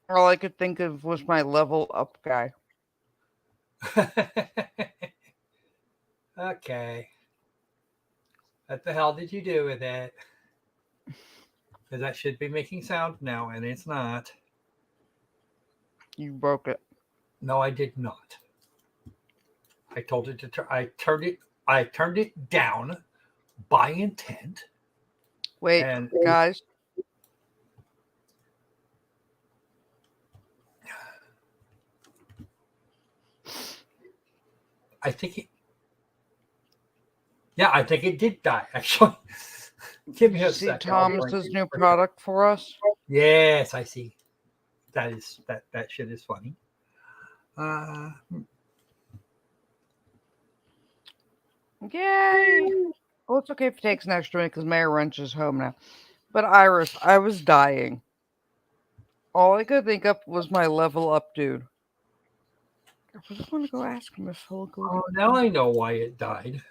all I could think of was my level up guy. Okay. What the hell did you do with it? Because that should be making sound now, and it's not. You broke it. No, I did not. I told it to I turned it down by intent. Wait, guys. I think it did die, actually. Give me a second. See Thomas's new product for us? Yes, I see. That shit is funny. Yay! Well, it's okay if it takes an extra minute because Mayor Wrench is home now. But Iris, I was dying. All I could think of was my level up dude. I just want to go ask him if he'll go. Oh, now I know why it died.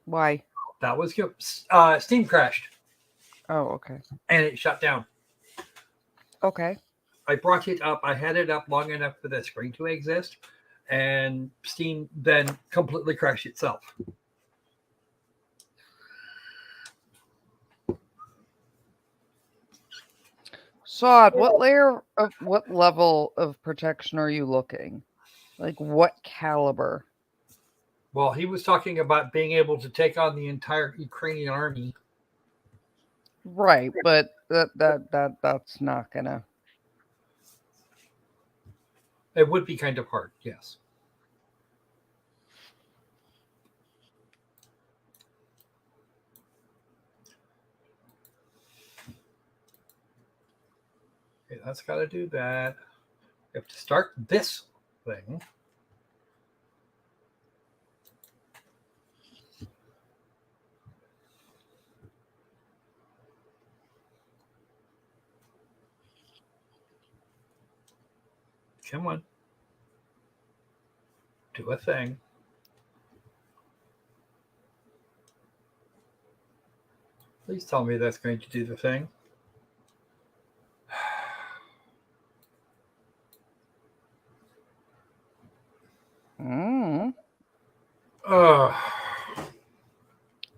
Why? That was Steam crashed. Oh, okay. And it shut down. Okay. I brought it up. I had it up long enough for the screen to exist, and Steam then completely crashed itself. Sod, what level of protection are you looking? Like what caliber? Well, he was talking about being able to take on the entire Ukrainian army. Right, but that's not gonna. It would be kind of hard, yes. Okay, that's got to do that. You have to start this thing. Come on. Do a thing. Please tell me that's going to do the thing.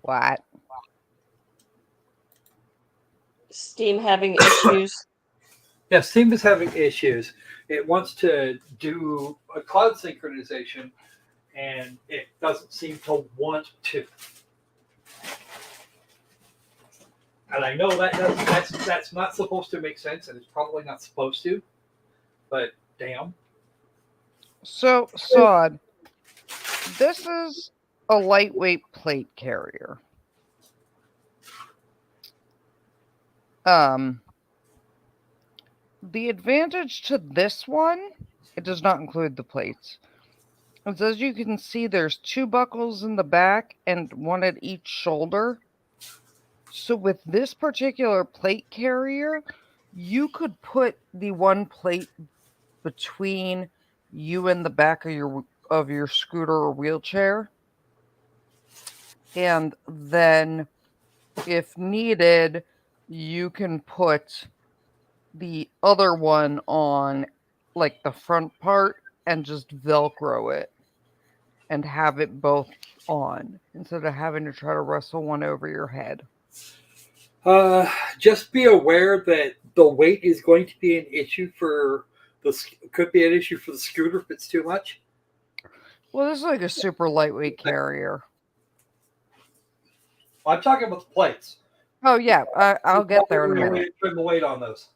What? Steam having issues. Yeah, Steam is having issues. It wants to do a cloud synchronization, and it doesn't seem to want to. And I know that's not supposed to make sense, and it's probably not supposed to. But damn. So, Sod, this is a lightweight plate carrier. The advantage to this one, it does not include the plates. As you can see, there's 2 buckles in the back and 1 at each shoulder. So with this particular plate carrier, you could put the 1 plate between you and the back of your scooter or wheelchair. And then if needed, you can put the other one on like the front part and just Velcro it and have it both on instead of having to try to wrestle one over your head. Just be aware that the weight is going to be an issue could be an issue for the scooter if it's too much. Well, this is like a super lightweight carrier. I'm talking about the plates. Oh yeah, I'll get there in a minute. Trim the weight on those.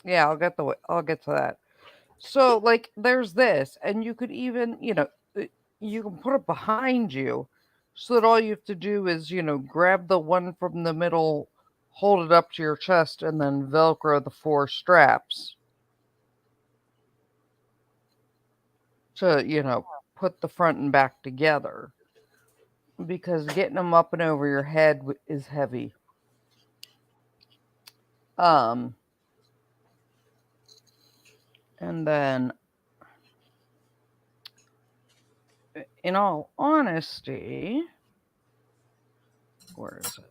Yeah, I'll get to that. So like, there's this, and you could even, you can put it behind you, so that all you have to do is, grab the one from the middle, hold it up to your chest, and then Velcro the 4 straps to, put the front and back together. Because getting them up and over your head is heavy. And then, in all honesty, where is it?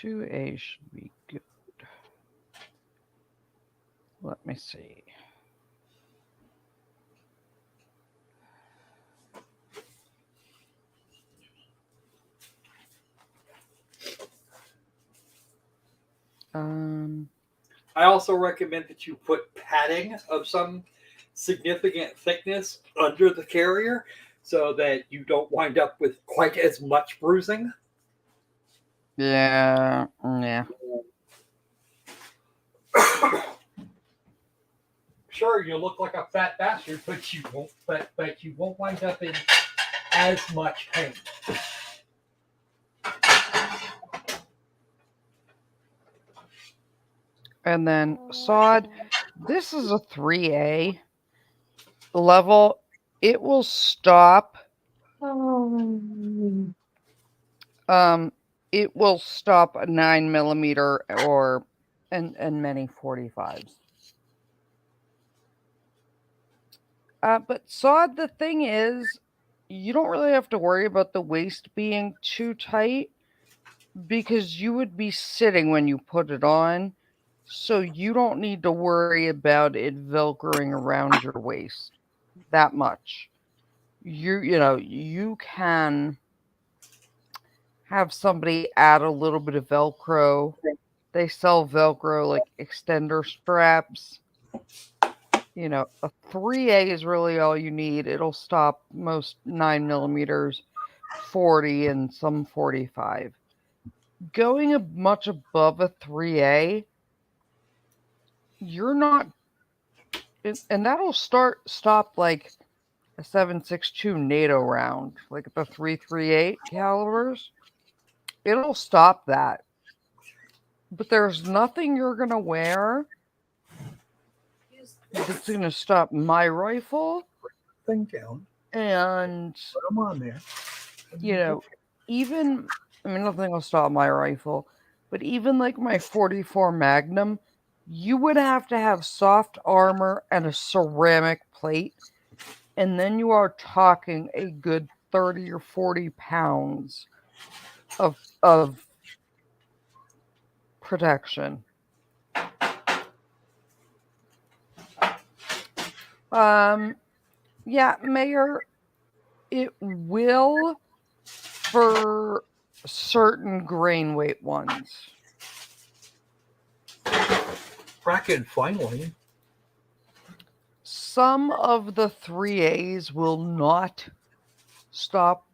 $2A should be good. Let me see. I also recommend that you put padding of some significant thickness under the carrier so that you don't wind up with quite as much bruising. Yeah. Sure, you look like a fat bastard, but you won't. But you won't wind up in as much pain. And then Sod, this is a 3A level. It will stop. It will stop a 9mm and many 45s. But Sod, the thing is, you don't really have to worry about the waist being too tight because you would be sitting when you put it on. So you don't need to worry about it velcroing around your waist that much. You can have somebody add a little bit of Velcro. They sell Velcro like extender straps. A 3A is really all you need. It'll stop most 9mm, 40, and some 45. Going much above a 3A, you're not, and that'll stop like a 7.62 NATO round, like the 338 calibers. It'll stop that. But there's nothing you're gonna wear that's going to stop my rifle. Thing down. And, Put them on there. you know, even, I mean, nothing will stop my rifle, but even like my 44 Magnum, you would have to have soft armor and a ceramic plate. And then you are talking a good 30 or 40 pounds of protection. Yeah, Mayor, it will for certain grain weight ones. Bracket finally. Some of the 3As will not stop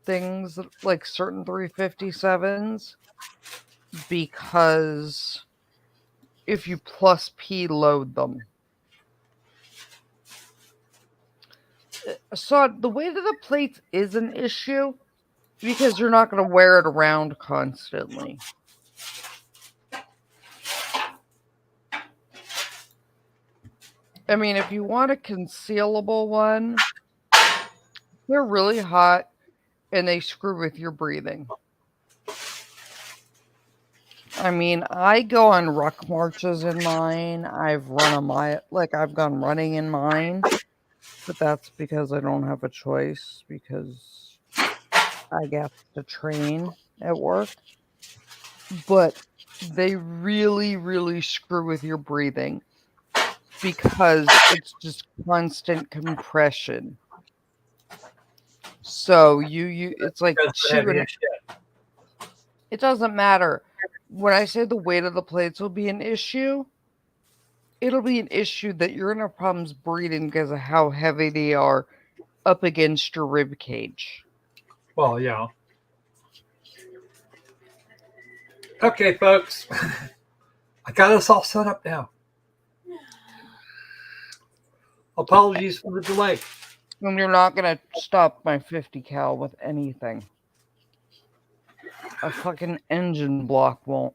things like certain 357s because if you plus P load them. So the weight of the plates is an issue because you're not going to wear it around constantly. I mean, if you want a concealable one, they're really hot and they screw with your breathing. I mean, I go on ruck marches in mine. I've run a mile, like I've gone running in mine, but that's because I don't have a choice because I get to train at work. But they really, really screw with your breathing because it's just constant compression. So it's like chewing. It doesn't matter. When I say the weight of the plates will be an issue, it'll be an issue that you're gonna have problems breathing because of how heavy they are up against your rib cage. Well, yeah. Okay, folks. I got us all set up now. Apologies for the delay. And you're not gonna stop my 50 cal with anything. A fucking engine block won't.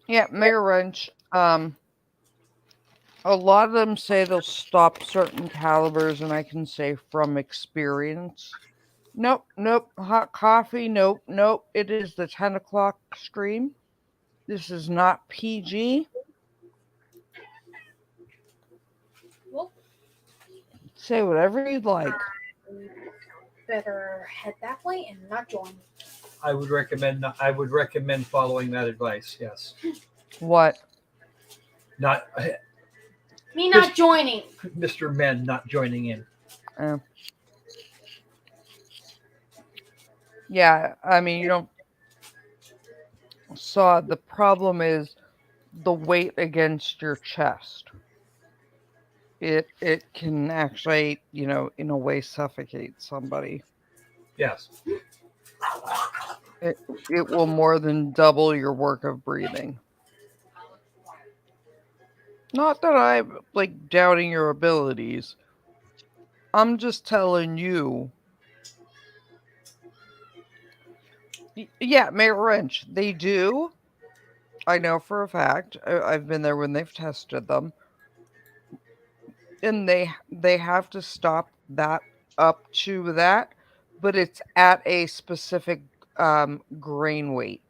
Yeah, Mayor Wrench. A lot of them say they'll stop certain calibers, and I can say from experience. Nope. Hot coffee, nope. It is the 10 o'clock stream. This is not PG. Well, say whatever you'd like. Better head that way and not join. I would recommend following that advice. Yes. What? Not Me not joining. Mr. Men not joining in. Yeah, I mean, you don't. So the problem is the weight against your chest. It can actually, in a way suffocate somebody. Yes. It will more than double your work of breathing. Not that I'm doubting your abilities. I'm just telling you. Yeah, Mayor Wrench, they do. I know for a fact. I've been there when they've tested them. And they have to stop that up to that, but it's at a specific grain weight.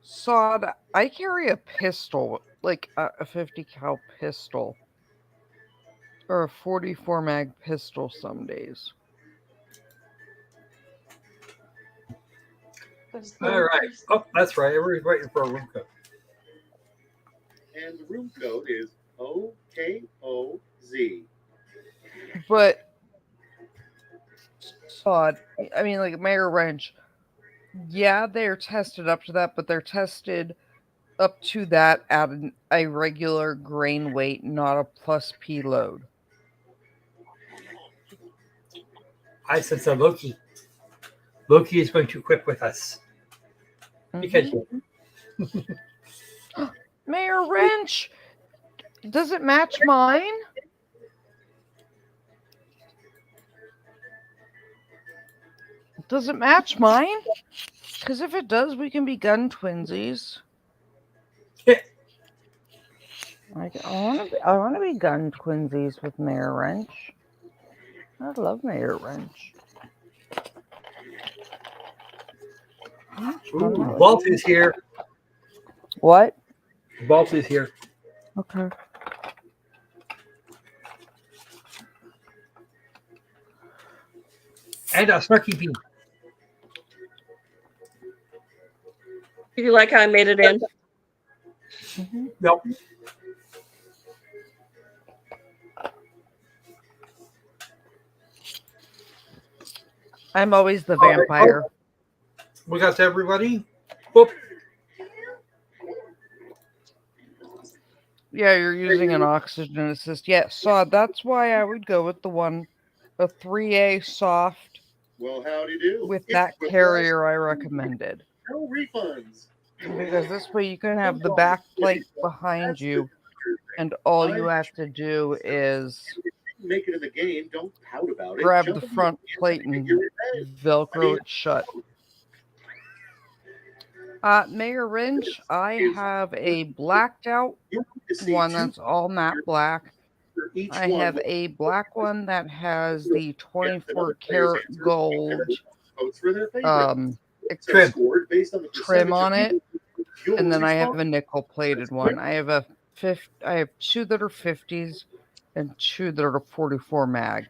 Sod, I carry a pistol, like a 50 cal pistol. Or a 44 mag pistol some days. All right. Oh, that's right. Everybody's waiting for a room code. And the room code is OKOZ. But Sod, I mean, like Mayor Wrench, yeah, they're tested up to that, but they're tested up to that at a regular grain weight, not a plus P load. I said so. Loki is going to quit with us. Mm-hmm. Because Mayor Wrench, does it match mine? Does it match mine? Because if it does, we can be gun twinsies. I want to be gun twinsies with Mayor Wrench. I love Mayor Wrench. Ooh, Walt is here. What? Walt is here. Okay. And a Snarky Bean. Do you like how I made it in? Nope. I'm always the vampire. We got everybody. Whoop. Yeah, you're using an oxygen assist. Yeah, so that's why I would go with a 3A soft Well, howdy do. with It's that Whiplash. carrier I recommended. No refunds. Because this way you can have the back plate behind you, and all you have to do is Make it in the game. Don't pout about it. grab Jump the in front dance plate and and get your revenge. Velcro it shut. Mayor Wrench, I have a blacked out You need to see one two that's all matte black. for each I one have with a black one that has the another 24 player's karat answer. gold Votes for their favorite. Trim. Scored based on the trim percentage on of it, people with and then your I have response. a nickel plated one. I have two that are 50s and two that are 44 mag.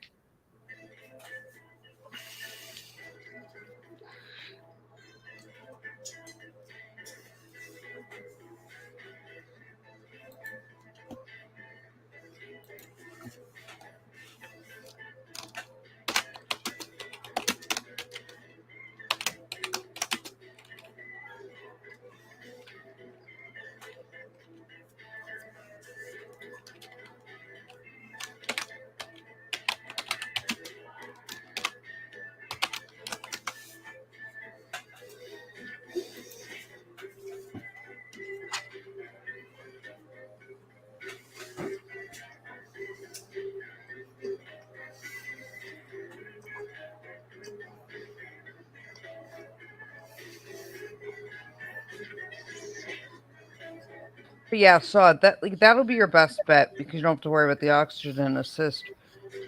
But yeah, so that'll be your best bet because you don't have to worry about the oxygen assist.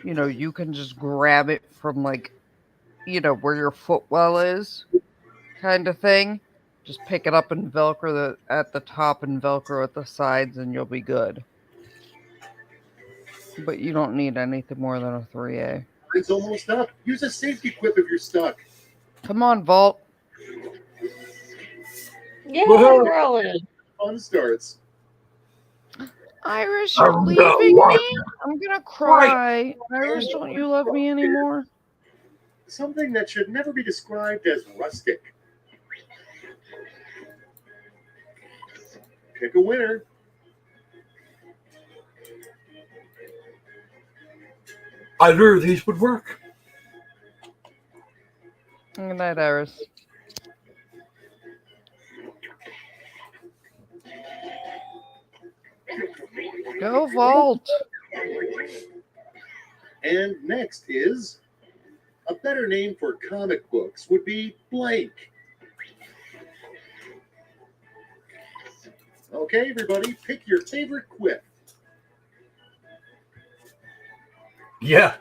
You know, you can just grab it from where your footwell is, kind of thing. Just pick it up and Velcro at the top and Velcro at the sides, and you'll be good. But you don't need anything more than a 3A. It's almost up. Use a safety quip if you're stuck. Come on, Vault. Yeah, Woohoo! we're all in. Fun starts. Iris, you're leaving me? I'm gonna cry. Iris, don't you love me anymore? Something that should never be described as rustic. Pick a winner. Either of these would work. Good night, Iris. Go Vault! And next is a better name for comic books would be blank. Okay, everybody, pick your favorite quip. Yeah.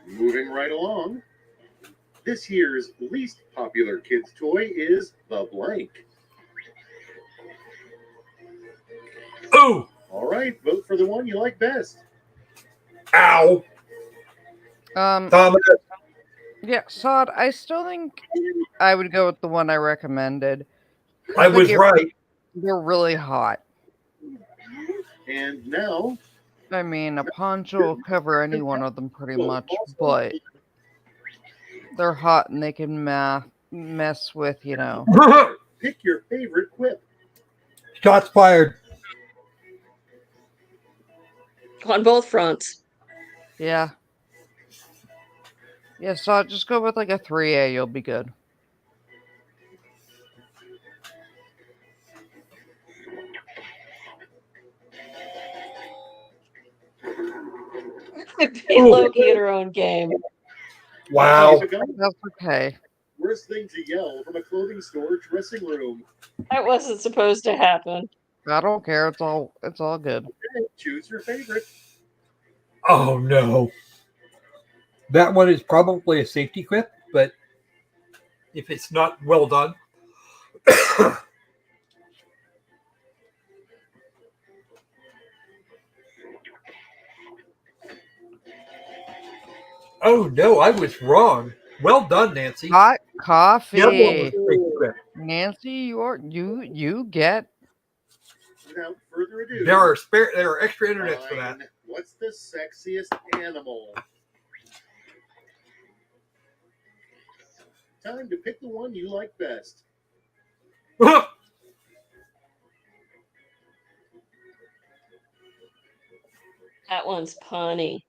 Moving right along. This year's least popular kids' toy is the blank. Ooh! All right, vote for the one you like best. Ow! Thomas. Yeah, Sod, I still think I would go with the one I recommended. I was right. They're really hot. And now, I mean, a poncho will cover any one of them pretty much, but they're hot and they can mess with, Pick your favorite quip. Shots fired. On both fronts. Yeah. Yeah, so just go with like a 3A, you'll be good. Beat Loki at her own game. Wow. That's okay. Worst thing to yell from a clothing store dressing room. That wasn't supposed to happen. I don't care. It's all good. Okay, choose your favorite. Oh no. That one is probably a safety quip, but if it's not well done. Oh no, I was wrong. Well done, Nancy. Hot coffee. The other one was a safety quip. Nancy, you get. Without further ado, There are extra internets for that. What's the sexiest animal? Time to pick the one you like best. That one's punny.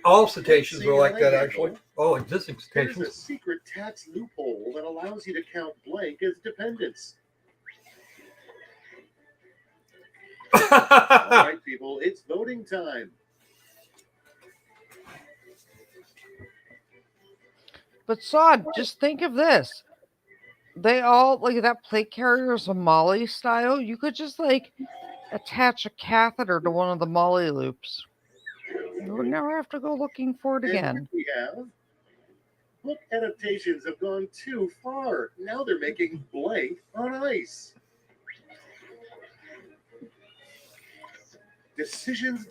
All cetaceans are like that, actually. All existing There's a cetaceans. secret tax loophole that allows you to count blank as dependents. All right, people, it's voting time. But Sod, just think of this. They all like that plate carrier is a Molly style. You could just like attach a catheter to one of the Molly loops. You would never have to go looking for it And again. we have book adaptations have gone too far. Now they're making blank on ice. Decisions.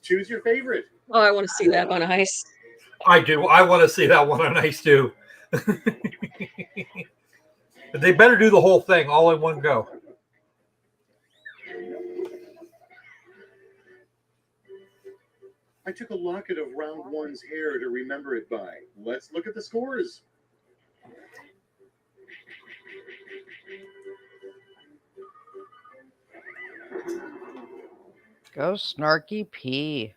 Choose your favorite. Oh, I want to see that on ice. I do. I want to see that one on ice too. But they better do the whole thing all in one go. I took a locket of round one's hair to remember it by. Let's look at the scores. Go Snarky P.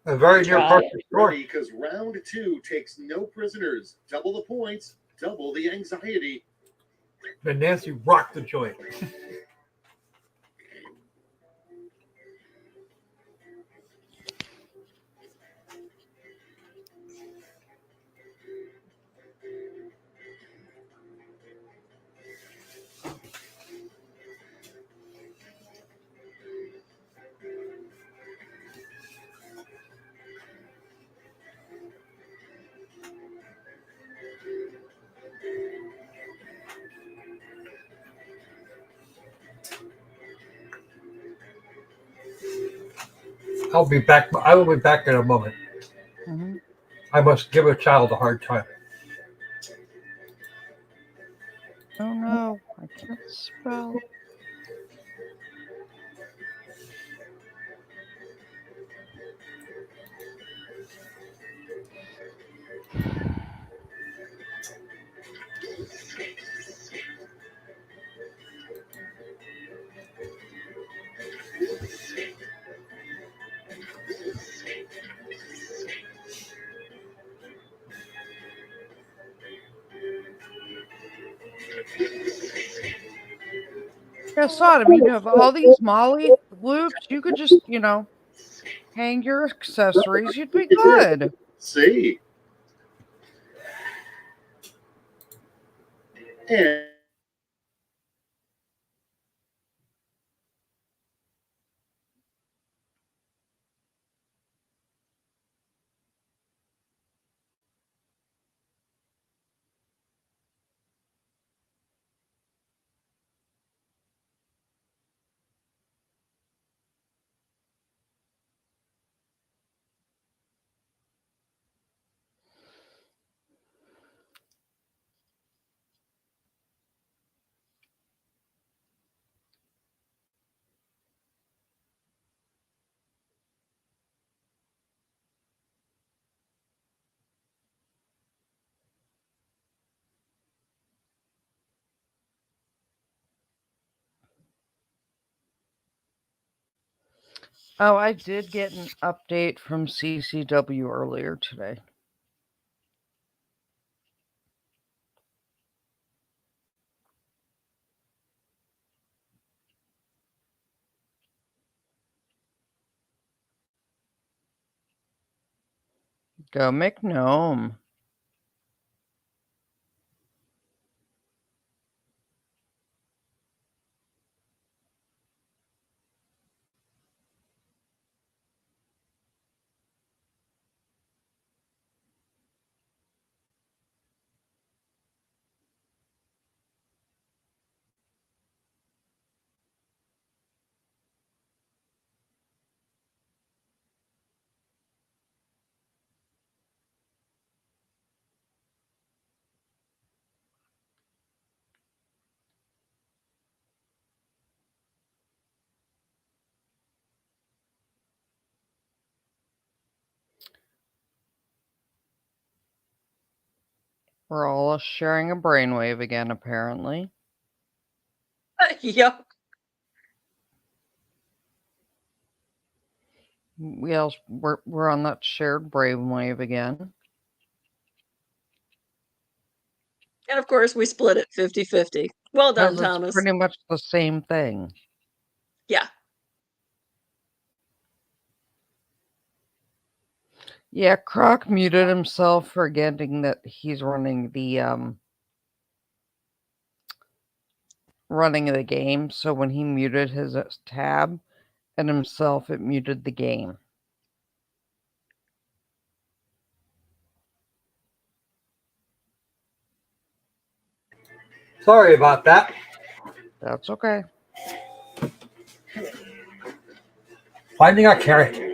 A very near part of the score. Because round two takes no prisoners. Double the points, double the anxiety. And Nancy rocked the joint. I'll be back. I will be back in a moment. Mm-hmm. I must give a child a hard time. Oh no, I can't spell. Yeah, Sod, I mean, you have all these Molly loops. You could just, hang your accessories. You'd be good. See? And Oh, I did get an update from CCW earlier today. Go McGnome. We're all sharing a brainwave again, apparently. Yep. We're on that shared brainwave again. And of course, we split it 50-50. Well done, Because it's Thomas. pretty much the same thing. Yeah. Yeah, Croc muted himself, forgetting that he's running the game. So when he muted his tab and himself, it muted the game. Sorry about that. That's okay. Finding a carrot.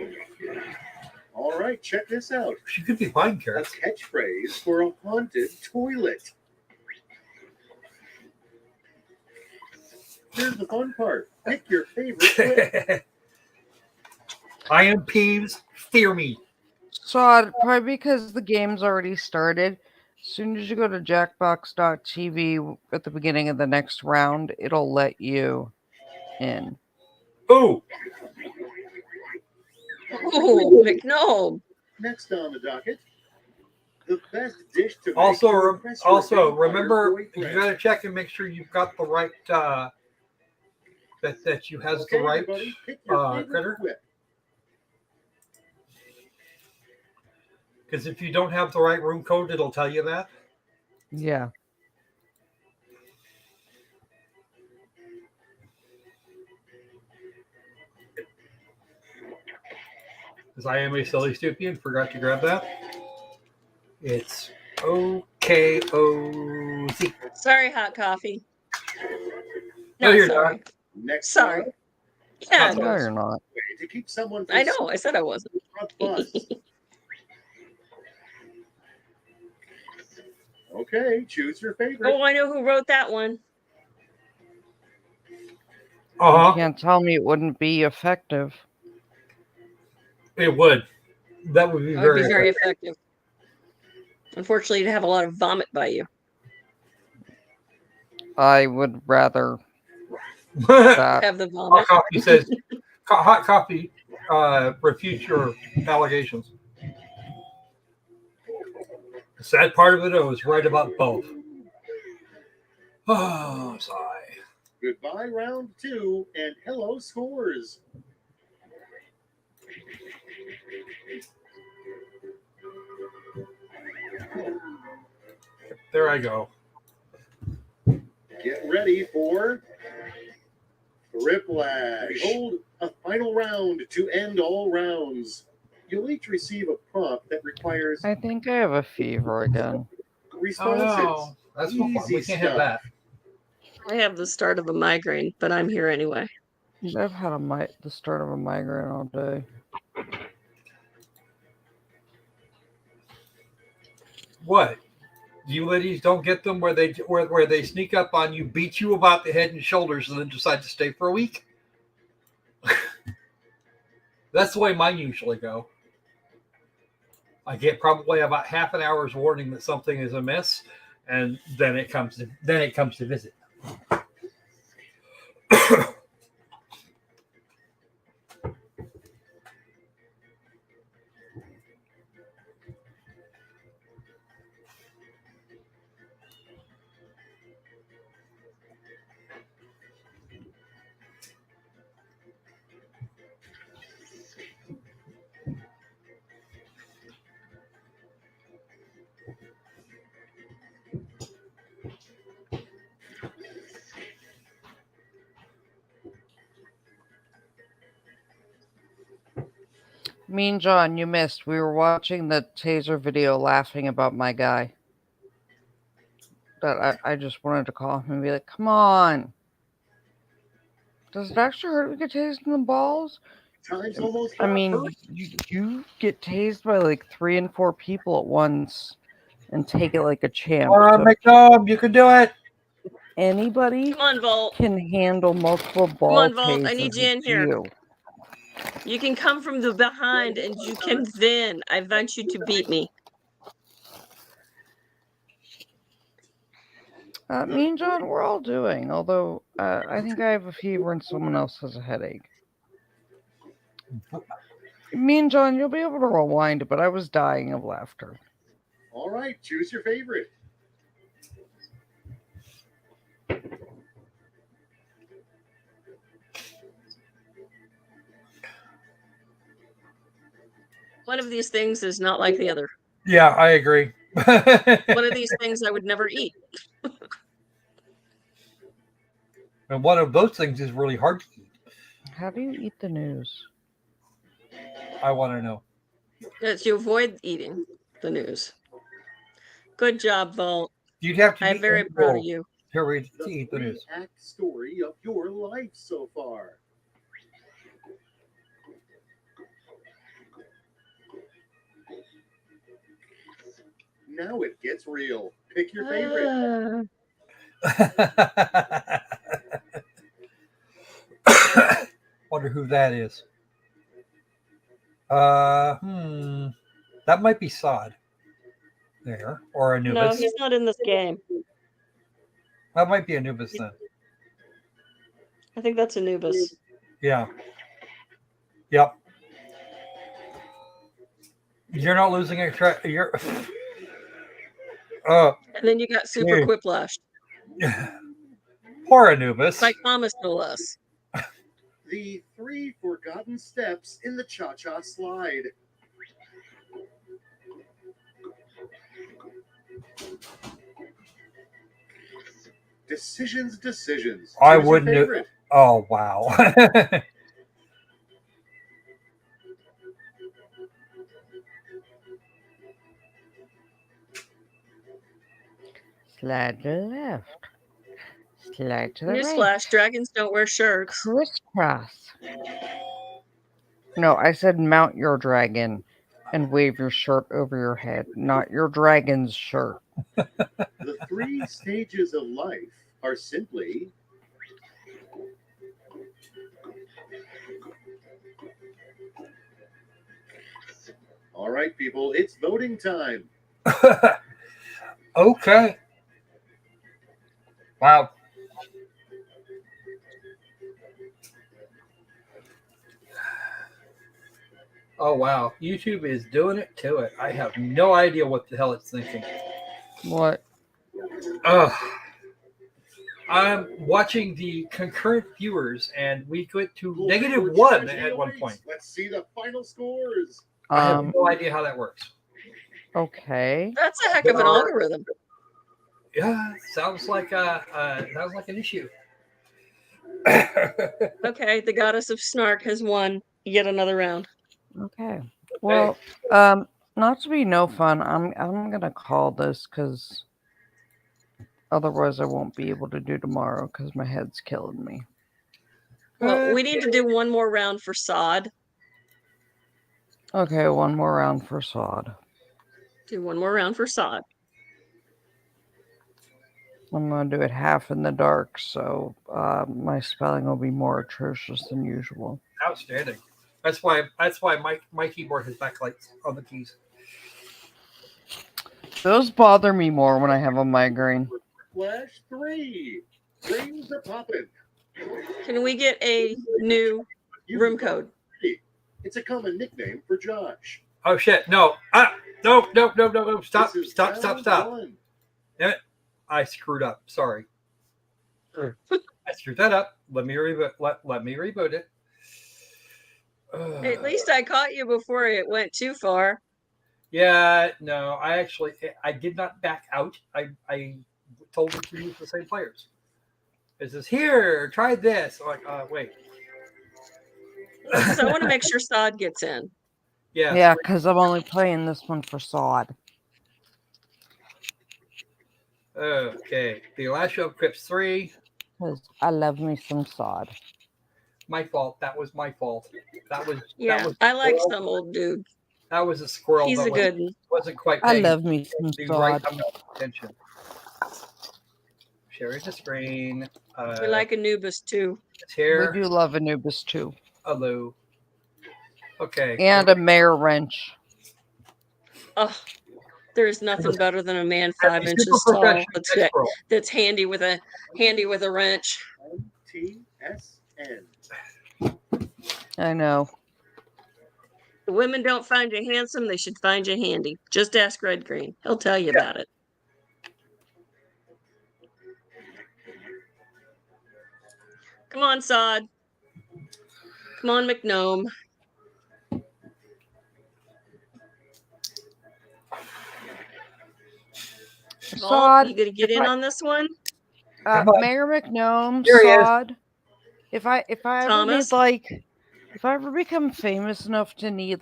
All right, check this out. She could be finding A carrots. catchphrase for a haunted toilet. Here's the fun part. Pick your favorite clip. I am Peeves. Fear me. So probably because the game's already started. As soon as you go to jackbox.tv at the beginning of the next round, it'll let you in. Ooh. Oh, McGnome. Next on the docket, the best dish to make Also, to impress your vampire remember, you boyfriend. got to check and make sure you've got the right that you has the right everybody, pick your favorite critter. whip. Because if you don't have the right room code, it'll tell you that. Yeah. Because I am a silly stupid and forgot to grab that. It's OKOZ. Sorry, hot coffee. No, you're sorry. not. Next Sorry. up, Yeah, No, you're not. way to keep someone from I know. I said I wasn't. front bus. Okay, choose your favorite. Oh, I know who wrote that one. You can't tell me it wouldn't be effective. It would. That would be That would very be very effective. Unfortunately, you'd have a lot of vomit by you. I would rather Have the vomit. Hot coffee says, hot coffee refutes your allegations. The sad part of it, I was right about both. Oh, sigh. Goodbye, round 2, and hello, scores. There I go. Get ready for Thriplash. Hold a final round to end all rounds. You'll each receive a prompt that requires I think I have a fever again. responses. Oh, no. That's no fun. We can't have that. I have the start of a migraine, but I'm here anyway. I've had the start of a migraine all day. What? You ladies don't get them where they sneak up on you, beat you about the head and shoulders, and then decide to stay for a week? That's the way mine usually go. I get probably about half an hour's warning that something is amiss, and then it comes to visit. Me and John, you missed. We were watching the taser video laughing about my guy. But I just wanted to call him and be like, come on. Does it actually hurt to get tased in the balls? Time's almost I up. mean, you get tased by like 3 and 4 people at once and take it like a champ. All right, So McDom, you can do it. anybody Come on, Volt. can handle multiple ball Come on, Volt. I need tases, you in it's here. you. You can come from the behind and you can then. I want you to beat me. Me and John, we're all doing. Although I think I have a fever and someone else has a headache. Me and John, you'll be able to rewind it, but I was dying of laughter. All right, choose your favorite. One of these things is not like the other. Yeah, I agree. One of these things I would never eat. And one of those things is really hard to eat. How do you eat the news? I want to know. It's you avoid eating the news. Good job, Volt. You'd have to. I'm very proud of you. Here we The eat the news. three-act story of your life so far. Now it gets real. Pick your favorite. Wonder who that is. That might be Sod. There. Or Anubis. No, he's not in this game. That might be Anubis then. I think that's Anubis. Yeah. Yep. You're not losing a track. You're. And then you got Super Dude. Quiplash. Poor Anubis. By Thomas, no less. The 3 forgotten steps in the cha-cha slide. Decisions. I Choose your wouldn't. favorite. Oh wow. Slide to the left. Slide to the right. Newsflash, dragons don't wear shirts. Crisscross. No, I said mount your dragon and wave your shirt over your head, not your dragon's shirt. The 3 stages of life are simply all right, people, it's voting time. Okay. Wow. Oh wow. YouTube is doing it to it. I have no idea what the hell it's thinking. What? I'm watching the concurrent viewers and we went to -1 at one point. Let's see the final scores. I have no idea how that works. Okay. That's a heck of an algorithm. Yeah, sounds like an issue. Okay, the goddess of snark has won yet another round. Okay. Well, not to be no fun, I'm gonna call this because otherwise I won't be able to do tomorrow because my head's killing me. Well, we need to do one more round for Sod. Okay, one more round for Sod. Do one more round for Sod. I'm gonna do it half in the dark, so my spelling will be more atrocious than usual. Outstanding. That's why my keyboard has backlights on the keys. Those bother me more when I have a migraine. Flash 3. Rings are popping. Can we get a new room code? It's a common nickname for Josh. Oh shit! No! No! Stop! This is Stop! round 1. Damn it! I screwed up. Sorry. I screwed that up. Let me reboot. Let me reboot it. At least I caught you before it went too far. Yeah. No. I did not back out. I told them to use the same players. It says here. Try this. I'm like, wait. So I want to make sure Sod gets in. Yeah, because I'm only playing this one for Sod. Okay. The last show of Crips 3. Because I love me some Sod. My fault. That was my fault. That was I like some old dude. That was a squirrel. He's that a good one. wasn't quite I paying love me some the Sod. right amount of attention. Sharing the screen. We like Anubis too. It's here. We do love Anubis too. Hello. Okay. And a mare wrench. Oh, there's nothing better than a man That'd 5 be inches super tall professional, that's handy with a wrench. TSN. I know. The women don't find you handsome, they should find you handy. Just ask Red Green. He'll tell you about it. Come on, Sod. Come on, McGnome. Sod, you gonna get in on this one? Mayor McGnome, Here he is. Sod. If I ever need if I ever become famous enough to need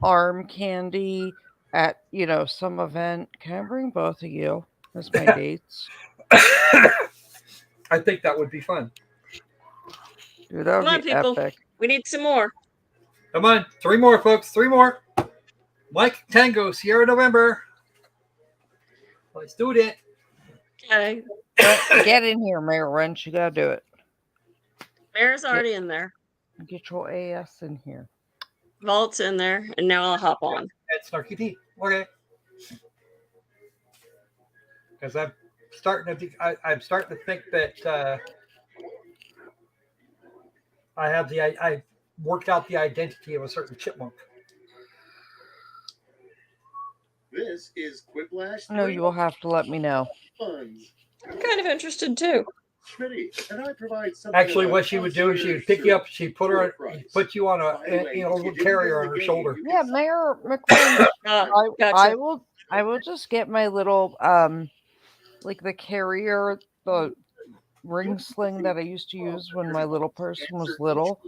arm candy at some event, can I bring both of you as my dates? I think that would be fun. Dude, that would Come on, be people. epic. We need some more. Come on. 3 more, folks. 3 more. Mike Tango, Sierra November. Let's do it. Okay. Get in here, Mayor Wrench. You gotta do it. Mayor's already in there. Get your ass in here. Vault's in there, and now I'll hop on. At Snarky T. Okay. Because I'm starting to think that I worked out the identity of a certain chipmunk. This is Quiplash. No, you will have to let me know. Funds. I'm kind of interested too. Schmitty, and I provide something. Actually, what she would do is she would pick you up, she'd put you on a little carrier on her shoulder. Yeah, Mayor McLean. Gotcha. I will just get my little the carrier, the ring sling that I used to use when my little person was little,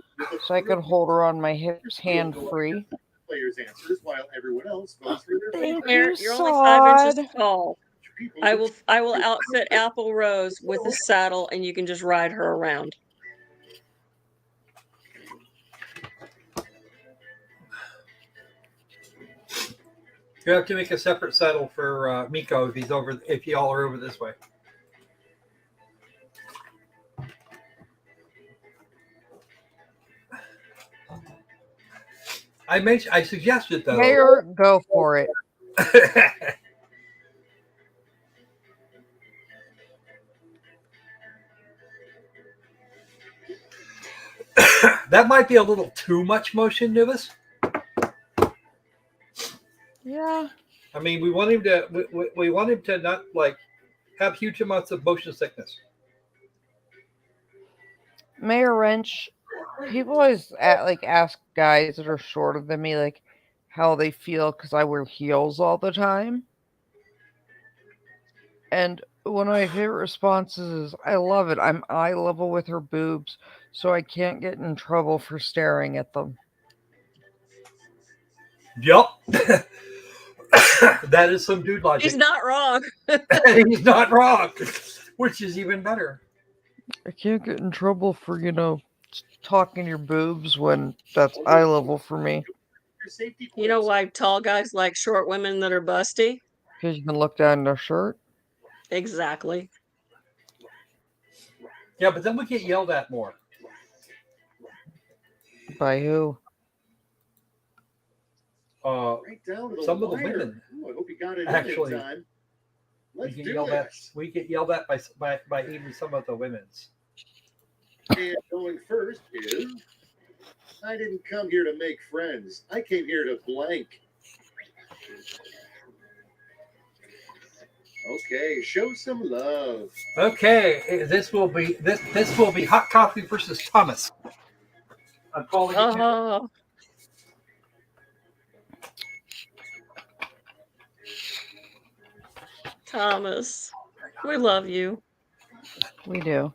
so I could hold her on my hips hand free. Players' answers while everyone else goes through their Thank favorites. you, You're only 5 inches Sod. tall. I will outfit Apple Rose with a saddle, and you can just ride her around. You have to make a separate saddle for Miko if y'all are over this way. I suggested though. Mayor, go for it. That might be a little too much motion, Nubis. Yeah. I mean, we want him to not have huge amounts of motion sickness. Mayor Wrench, people always ask guys that are shorter than me how they feel because I wear heels all the time. And one of my favorite responses is, I love it. I'm eye level with her boobs, so I can't get in trouble for staring at them. Yup. That is some dude logic. He's not wrong. He's not wrong, which is even better. I can't get in trouble for, talking your boobs when that's eye level for me. You know why tall guys like short women that are busty? Because you can look down their shirt. Exactly. Yeah, but then we get yelled at more. By who? Right down to the Some of the wire. women. Ooh, I hope you got it Actually, in time. Let's we do get yelled at by even some of the women's. And going first is, I didn't come here to make friends. I came here to blank. Okay, show some love. Okay, this will be Hot Coffee versus Thomas. I'm calling it. Oh. Thomas, we love you. We do.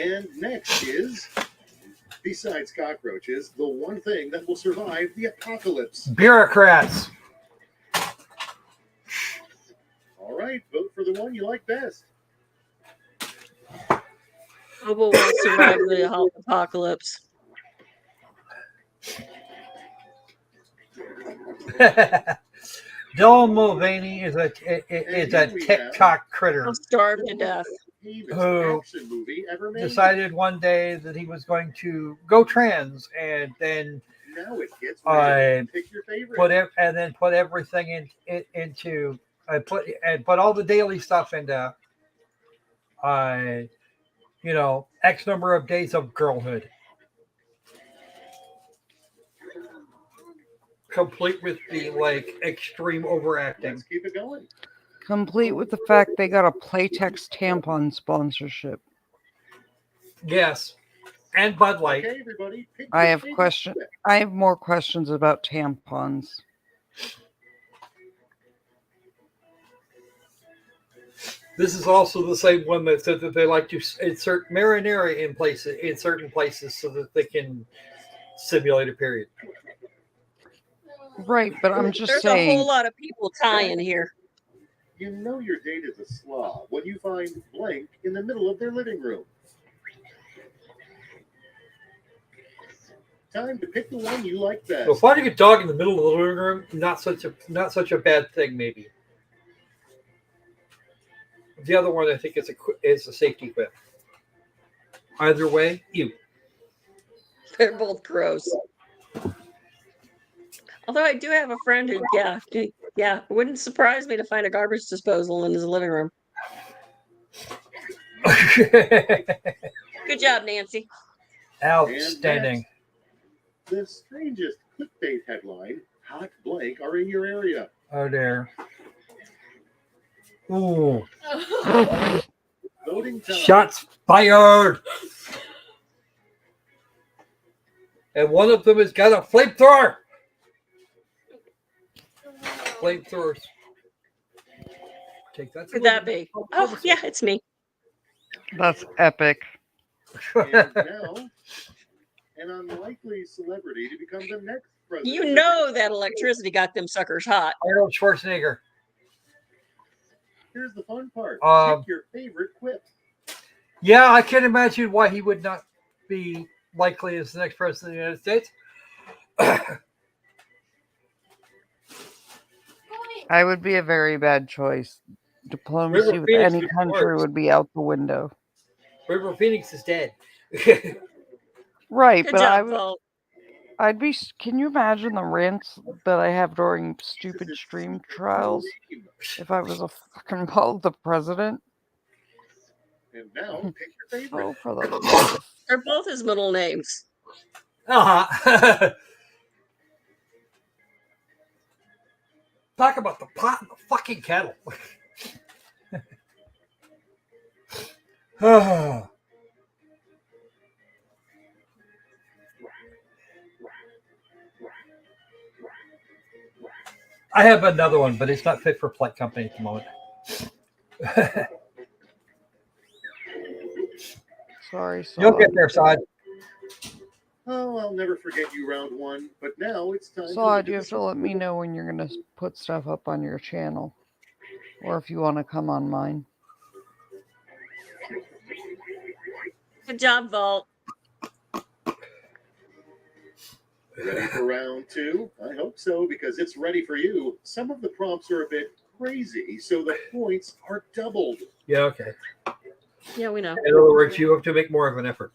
And next is, besides cockroaches, the one thing that will survive the apocalypse. Bureaucrats. All right, vote for the one you like best. Who will survive the apocalypse? Dylan Mulvaney is a TikTok critter I'll starve to death. who decided one day that he was going to go trans, and then Now it gets ready. Pick your favorite. put everything into put all the daily stuff into X number of days of girlhood, complete with the extreme overacting. Let's keep it going. Complete with the fact they got a Playtex tampon sponsorship. Yes, and Bud Light. Okay, everybody, pick I your have favorite question. clip. I have more questions about tampons. This is also the same one that said that they like to insert marinara in certain places so that they can simulate a period. Right, but I'm just There's saying. a whole lot of people tying here. You know your date is a slob when you find blank in the middle of their living room. Time to pick the one you like best. So finding a dog in the middle of the living room, not such a bad thing, maybe. The other one, I think, is a safety whip. Either way, you. They're both gross. Although I do have a friend who, it wouldn't surprise me to find a garbage disposal in his living room. Good job, Nancy. Outstanding. The strangest clickbait headline: hot blank are in your area. Oh dear. Ooh. Voting time. Shots fired. And one of them has got a flamethrower. Flamethrowers. Take that. Could that be? Oh, yeah, it's me. That's epic. And now, an unlikely celebrity to become the next president. You know that electricity got them suckers hot. Arnold Schwarzenegger. Here's the fun part. Pick your favorite quip. Yeah, I can't imagine why he would not be likely as the next president of the United States. I would be a very bad choice. Diplomacy River with Phoenix any would country work. would be out the window. River Phoenix is dead. Right, Good but job, Paul. I'd be. Can you imagine the rants that I have during stupid stream trials if I was a fucking the president? And now, pick your favorite. Oh, for the love of- They're both his middle names. Uh-huh. Talk about the pot and the fucking kettle. I have another one, but it's not fit for Plate Company at the moment. Sorry, You'll get there, Sod. Oh, I'll never forget you, round one. But now it's time. Sod, you have to let me know when you're going to put stuff up on your channel. Or if you want to come on mine. Good job, Vault. Ready for round two? I hope so, because it's ready for you. Some of the prompts are a bit crazy, so the points are doubled. Yeah, okay. Yeah, we know. In other words, you have to make more of an effort.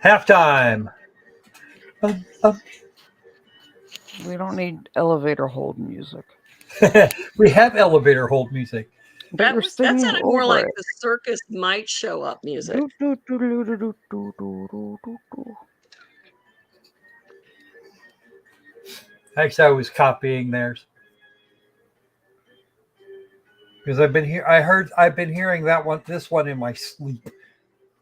Halftime. We don't need elevator hold music. We have elevator hold music. That You're that singing sounded more over like it. the circus might show up music. Do, do, do, do, do, do, do, do, do, do. Actually, I was copying theirs because I've been hearing this one in my sleep.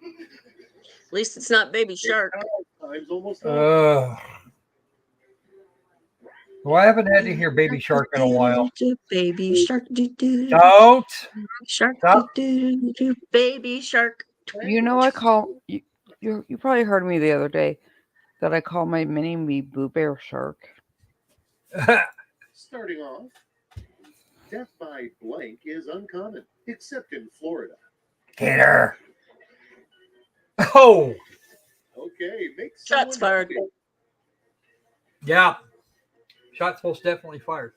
At least it's not Baby Shark. Time's almost up. Well, I haven't had to hear Baby Shark in a while. Baby Shark. Don't Shark. stop. Baby Shark. You know, I call you. You probably heard me the other day that I call my mini me Boo Bear Shark. Starting off, death by blank is uncommon, except in Florida. Gator. Oh, Okay, make Shots someone fired. happy. yeah. Shots most definitely fired.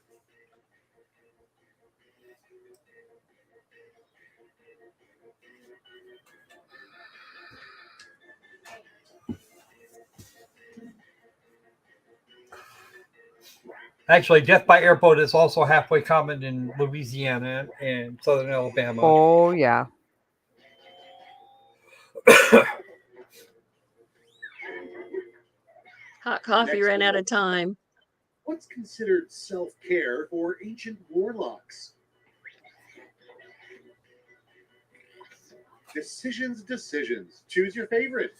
Actually, death by airboat is also halfway common in Louisiana and southern Alabama. Oh yeah. Hot coffee Next ran out one. of time. What's considered self-care for ancient warlocks? Decisions. Choose your favorite.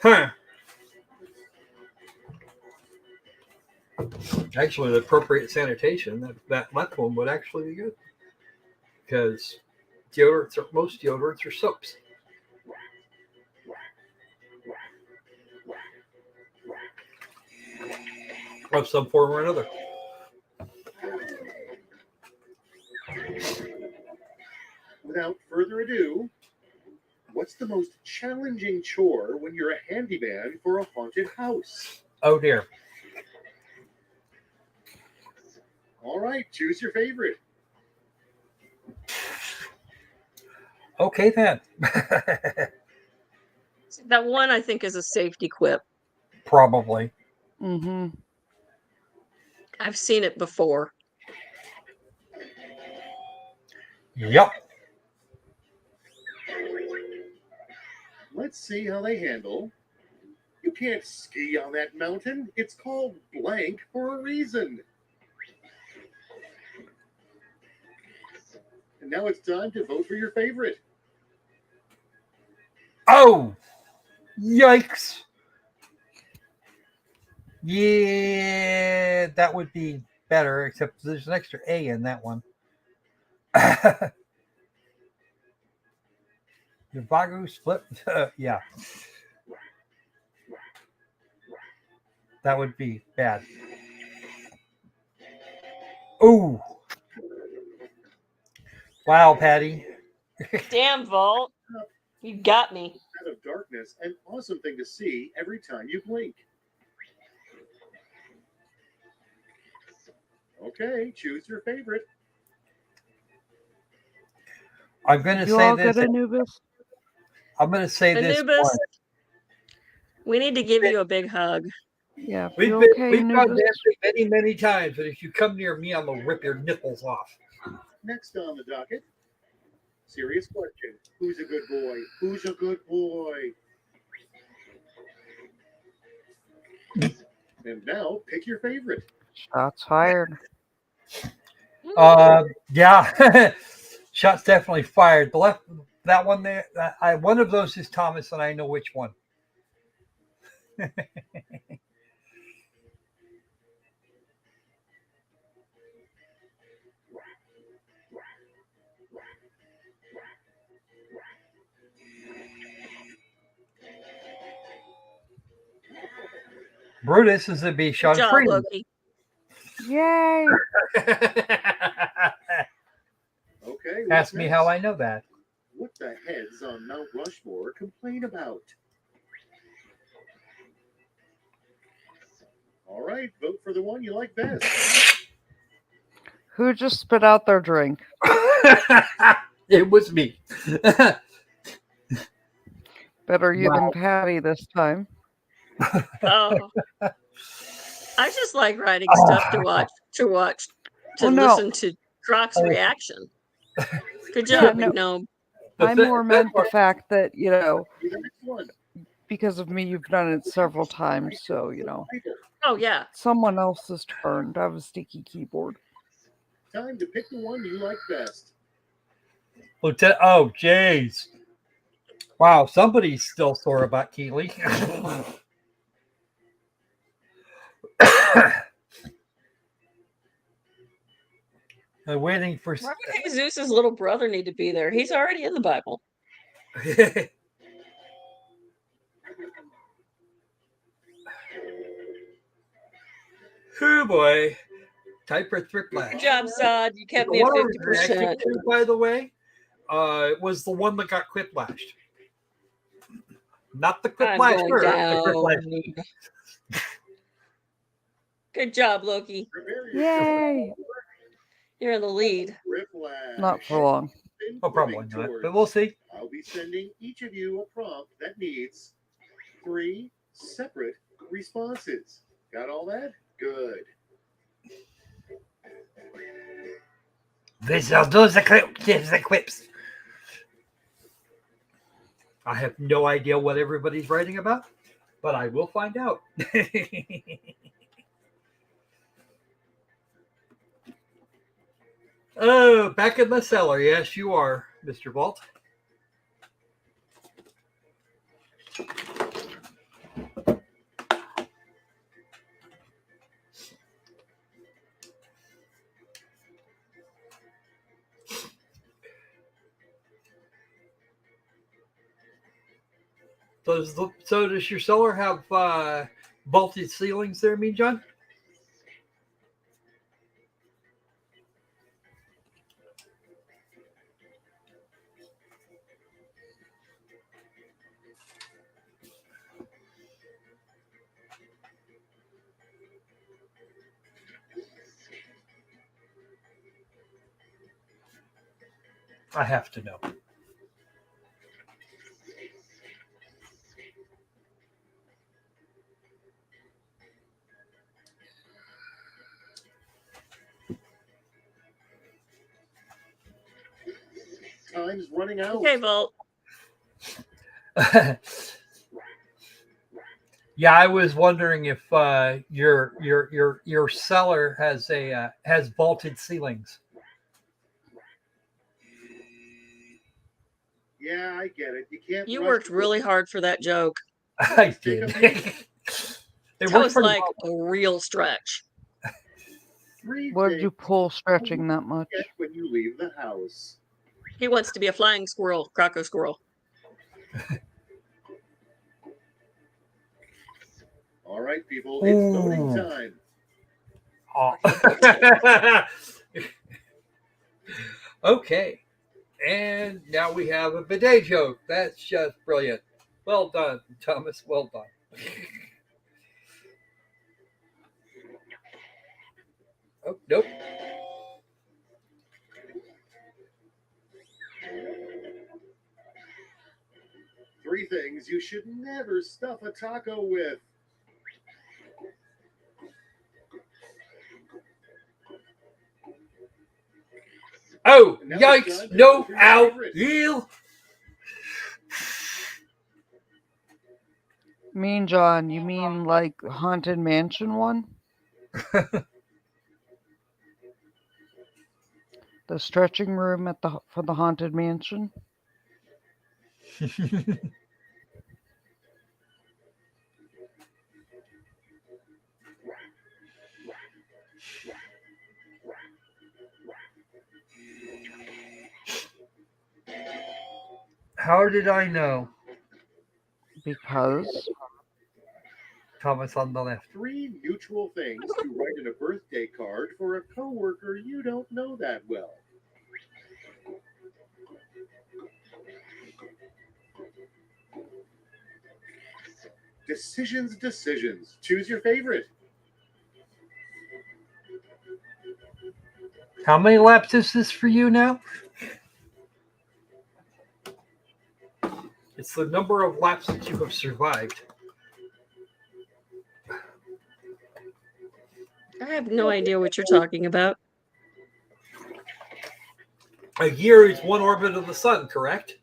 Huh. Actually, the appropriate sanitation, that left one would actually be good. Because most deodorants are soaps. Of some form or another. Without further ado, what's the most challenging chore when you're a handyman for a haunted house? Oh dear. All right, choose your favorite. Okay then. That one I think is a safety quip. Probably. Mm-hmm. I've seen it before. Yep. Let's see how they handle. You can't ski on that mountain. It's called blank for a reason. And now it's time to vote for your favorite. Oh! Yikes. Yeah, that would be better, except there's an extra A in that one. The Vagu split. Yeah. That would be bad. Ooh. Wow, Patty. Damn, Vault. You got me. Out of darkness, an awesome thing to see every time you blink. Okay, choose your favorite. I'm going to You say all this. good, Anubis? I'm going to say this Anubis, once. we need to give you a big hug. Yeah. We've You done okay, Anubis? this many, many times, but if you come near me, I'm going to rip your nipples off. Next on the docket, serious question. Who's a good boy? Who's a good boy? And now, pick your favorite. Shots fired. Yeah. Shots definitely fired. The left, that one there, one of those is Thomas, and I know which one. Brutus is a be Sean Good job, Freeman. Loki. Yay! Okay. Ask me how I know that. What the heads on Mount Rushmore complain about? All right, vote for the one you like best. Who just spit out their drink? It was me. Better you Wow. than Patty this time. Oh, I just like writing stuff to listen to Croc's reaction. Good job, no. Gnome. I more meant the fact that, Be the next one. because of me, you've done it several times, so, Oh, yeah. someone else's turn to have a sticky keyboard. Time to pick the one you like best. Lieutenant, oh, jeez. Wow, somebody's still sore about Keeley. I'm waiting for. Why would Jesus' little brother need to be there? He's already in the Bible. Oh boy. Type or Thriplash. Good job, Sod. You kept The me at one I was 50%. reacting to, by the way, was the one that got quicklashed. Not the I'm quicklasher, going the down. quicklashed. Good job, Loki. Yay! You're in the lead. Not for long. Oh, probably not, but we'll see. I'll be sending each of you a prompt that needs 3 separate responses. Got all that? Good. This will do the clips. I have no idea what everybody's writing about, but I will find out. Oh, back in the cellar. Yes, you are, Mr. Vault. So does your cellar have vaulted ceilings there, Mean John? I have to know. Time's running out. Okay, Vault. Yeah, I was wondering if your cellar has vaulted ceilings. Yeah, I get it. You can't. You rush worked to- really hard for that joke. I did. That was like a real stretch. 3 What did you things pull stretching that much? get when you leave the house. He wants to be a flying squirrel, Croco squirrel. All right, people, it's voting Ooh. time. Oh. Okay. And now we have a bidet joke. That's just brilliant. Well done, Thomas. Well done. Oh, nope. Three things you should never stuff a taco with. Oh, Now yikes. it's time to No, go through your ow, favorites. ew. Mean John, you mean like Haunted Mansion one? The stretching room for the Haunted Mansion? How did I know? Because Thomas on the left. 3 mutual things to write in a birthday card for a coworker you don't know that well. Decisions. Choose your favorite. How many laps is this for you now? It's the number of laps that you have survived. I have no idea what you're talking about. A year is one orbit of the sun, correct?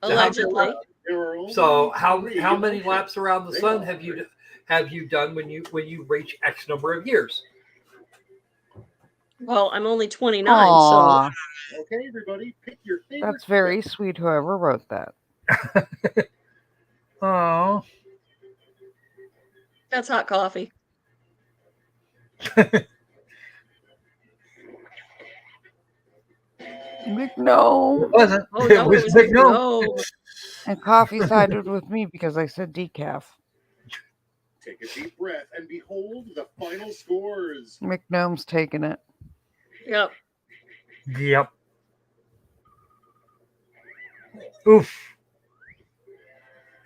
Allegedly. So how many laps around the sun have you done when you reach X number of years? Well, I'm only 29, Aw, so Okay, everybody, pick your favorite. that's very sweet, whoever wrote that. Oh, that's hot coffee. McNo. it wasn't. Oh, It no, was it was Big No. no. And coffee sided with me because I said decaf. Take a deep breath and behold the final scores. McGnome's taking it. Yep. Yep. Oof.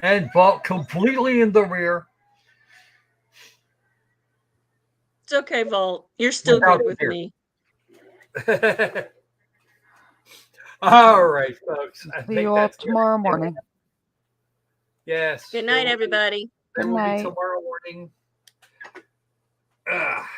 And Vault completely in the rear. It's okay, Vault. You're still Without good with fear. me. All right, folks. I See think you all that's tomorrow everything. morning. Yes. Good night, everybody. There Good will night. be tomorrow morning. Ah.